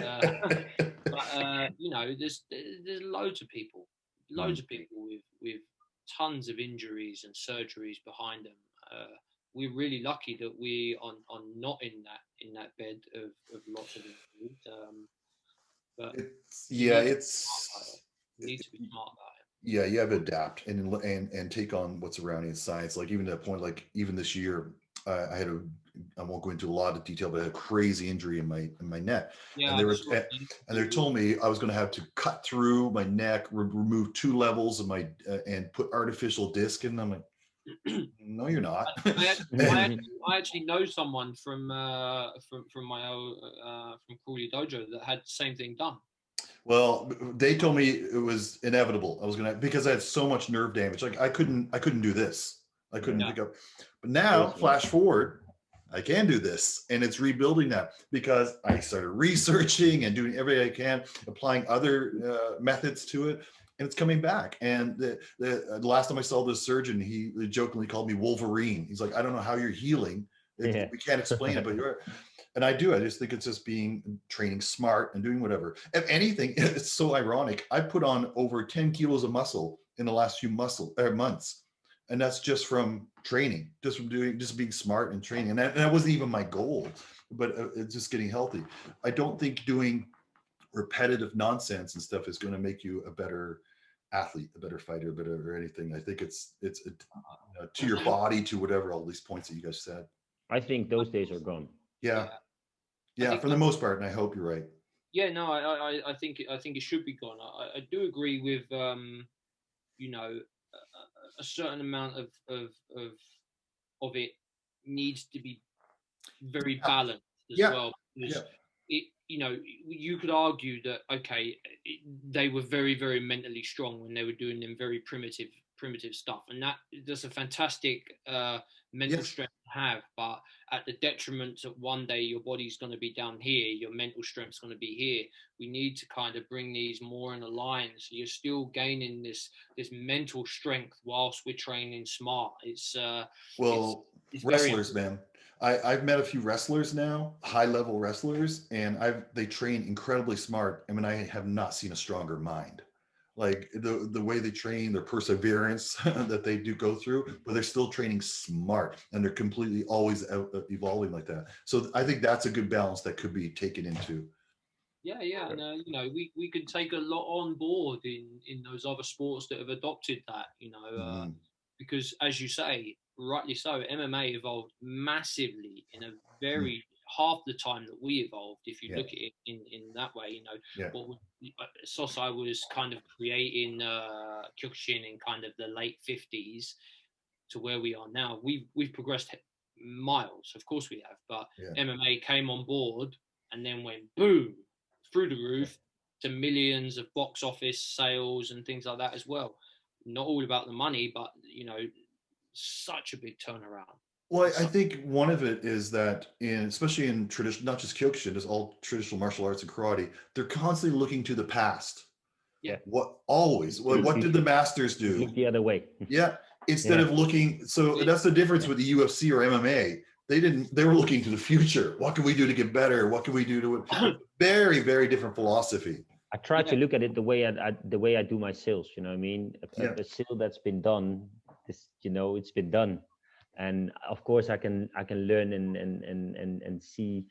you know, there's loads of people with tons of injuries and surgeries behind them. We're really lucky that we are not in that bed of lots of injuries. But It's you yeah, need to be smart about it's it. You need to be smart about it. yeah, you have to adapt and take on what's around you in science. Like even to that point, like even this year, I had a I won't go into a lot of detail, but I had a crazy injury in my neck, Yeah, and I just and they told me I was going to have to cut through my neck, remove 2 levels of my and put artificial disc in. I'm like, no, you're not. I actually know someone from my old from Crawley Dojo that had the same thing done. Well, they told me it was inevitable. I was gonna because I had so much nerve damage. Like I couldn't do this. I couldn't Yeah. Yeah. pick up. But now, Crazy, man. flash forward, I can do this, and it's rebuilding that because I started researching and doing everything I can, applying other methods to it, and it's coming back. And the last time I saw this surgeon, he jokingly called me Wolverine. He's like, I don't know how you're healing. Yeah. We can't explain it, but you're. And I do. I just think it's just being training smart and doing whatever. If anything, it's so ironic. I put on over 10 kilos of muscle in the last few months, and that's just from training, just from just being smart and training. And that wasn't even my goal, but it's just getting healthy. I don't think doing repetitive nonsense and stuff is going to make you a better athlete, a better fighter, better or anything. I think it's to your body, to whatever all these points that you guys said. I think those days are gone. Yeah, Yeah, I yeah, think for the most part, and I hope you're right. yeah, no, I think it should be gone. I do agree with you know, a certain amount of it needs to be very Yeah, balanced as yeah, well, yeah. because it, you know, you could argue that okay, they were very, very mentally strong when they were doing them very primitive stuff, and that's a fantastic mental Yes. strength to have, but at the detriment that one day your body's going to be down here, your mental strength's going to be here. We need to kind of bring these more in a line, so you're still gaining this mental strength whilst we're training smart. It's Well, it's very wrestlers, important. man. I've met a few wrestlers now, high level wrestlers, and they train incredibly smart. I mean, I have not seen a stronger mind. Like the way they train, their perseverance that they do go through, but they're still training smart, and they're completely always evolving like that. So I think that's a good balance that could be taken into. Yeah, and we could take a lot on board in those other sports that have adopted that. Because as you say, rightly so, MMA evolved massively in a very half the time that we evolved. If you look at it in that way, what Sosai was kind of creating Kyokushin in kind of the late 50s to where we are now. We've progressed miles, of course we have, but MMA came on board and then went boom through the roof to millions of box office sales and things like that as well. Not all about the money, but such a big turnaround. Well, I think one of it is that especially in tradition, not just Kyokushin, just all traditional martial arts and karate, they're constantly looking to the past. Yeah. What did the masters do? Look the other way. Yeah. Instead of looking, so that's the difference with the UFC or MMA. They were looking to the future. What can we do to get better? What can we do to very, very different philosophy. I try to look at it the way I do my sales. You know what I mean? A sale that's been done, it's been done. And of course I can learn and see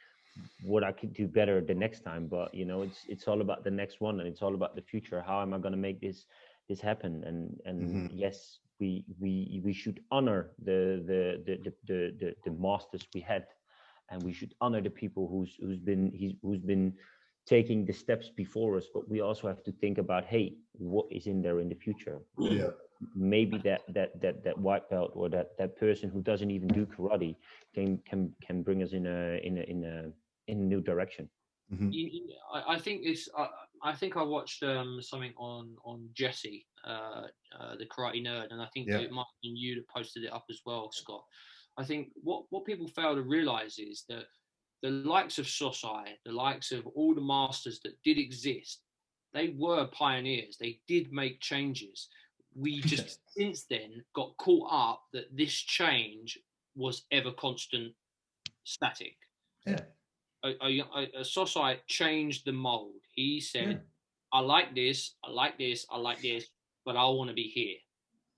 what I could do better the next time. But it's all about the next one, and it's all about the future. How am I going to make this happen? And yes, we should honor the masters we had, and we should honor the people who's been taking the steps before us. But we also have to think about, hey, what is in there in the future? Yeah. Maybe that white belt or that person who doesn't even do karate can bring us in a new direction. I think I think I watched something on Jesse, the karate nerd, and I think it might have been you that posted it up as well, Scott. I think what people fail to realize is that the likes of Sosai, the likes of all the masters that did exist, they were pioneers. They did make changes. We just since then got caught up that this change was ever constant, static. Yeah. Sosai changed the mold. He said, I like this, I like this, I like this, but I want to be here.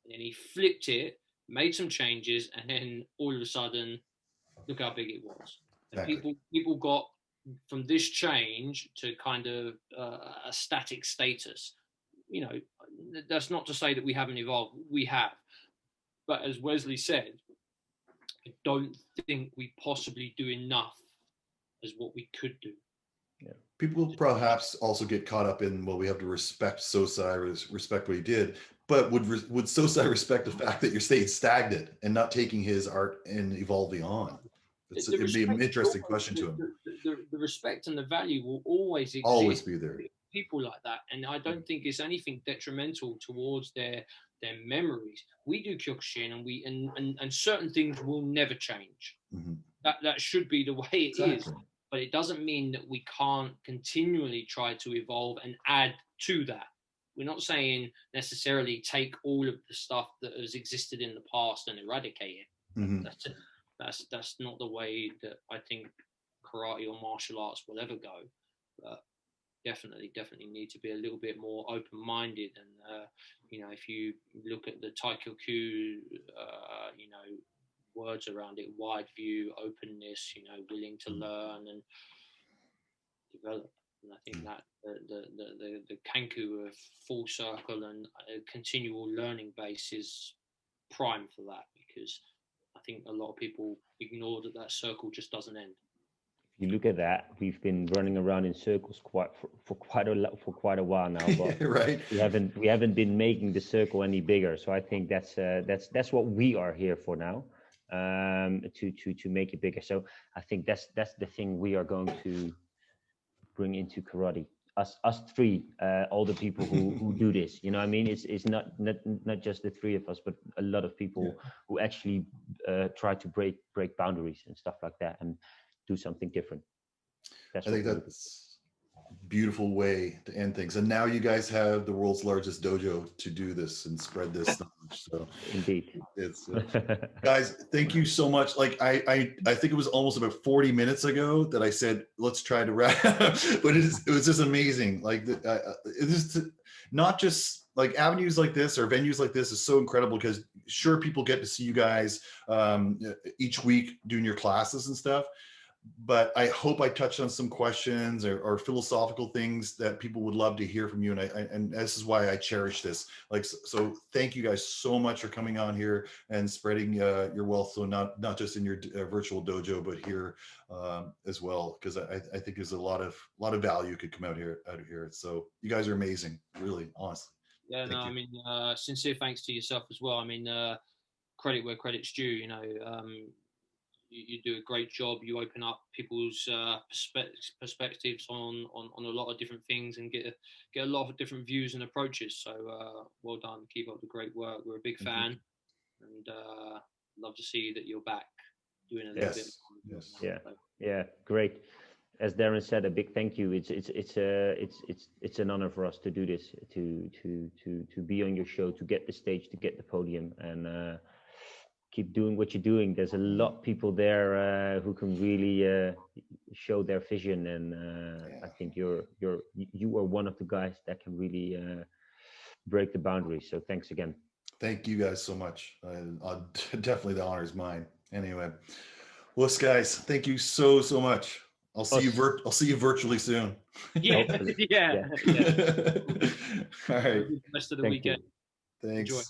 And then he flipped it, made some changes, and then all of a sudden, look how big it was. And people got from this change to kind of a static status. That's not to say that we haven't evolved. We have. But as Wesley said, I don't think we possibly do enough as what we could do. Yeah. People perhaps also get caught up in, well, we have to respect Sosai, respect what he did, but would Sosai respect the fact that you're staying stagnant and not taking his art and evolving on? It'd be an interesting question to him. The respect and the value will always exist. Always be there. People like that, and I don't think it's anything detrimental towards their memories. We do Kyokushin, and certain things will never change. Mm-hmm. That should be the way it is. But it doesn't mean that we can't continually try to evolve and add to that. We're not saying necessarily take all of the stuff that has existed in the past and eradicate it. Mm-hmm. That's not the way that I think karate or martial arts will ever go. But definitely need to be a little bit more open-minded. And if you look at the Taikyoku, words around it, wide view, openness, willing to learn and develop. And I think that the Kanku of full circle and a continual learning base is prime for that, because I think a lot of people ignore that circle just doesn't end. If you look at that, we've been running around in circles for quite a while now, but right. we haven't been making the circle any bigger. So I think that's what we are here for now. To make it bigger. So I think that's the thing we are going to bring into karate. Us three, all the people who do this. You know what I mean? It's not just the three of us, but a lot of people who actually try to break boundaries and stuff like that and do something different. I think that's beautiful way to end things. And now you guys have the world's largest dojo to do this and spread this knowledge. So Indeed. it's guys, thank you so much. Like I think it was almost about 40 minutes ago that I said let's try to wrap, but it was just amazing. Like it is not just like avenues like this or venues like this is so incredible because sure people get to see you guys each week doing your classes and stuff. But I hope I touched on some questions or philosophical things that people would love to hear from you. And this is why I cherish this. Like, so thank you guys so much for coming on here and spreading your wealth. So not just in your virtual dojo, but here as well, because I think there's a lot of value could come out of here. So you guys are amazing, really, honestly. Yeah, no, I mean, sincere thanks to yourself as well. I mean, credit where credit's due. You know, you do a great job. You open up people's perspectives on a lot of different things and get a lot of different views and approaches. So well done. Keep up the great work. We're a big fan, and love to see that you're back doing a little bit more. Yes. Yeah, great. As Darren said, a big thank you. It's an honor for us to do this, to be on your show, to get the stage, to get the podium, and keep doing what you're doing. There's a lot of people there who can really show their vision, and I think you are one of the guys that can really break the boundaries. So thanks again. Thank you guys so much. Definitely the honor is mine. Anyway, well, guys, thank you so much. I'll see you virtually soon. Yeah. All right. Rest of the weekend. Thanks. Enjoy.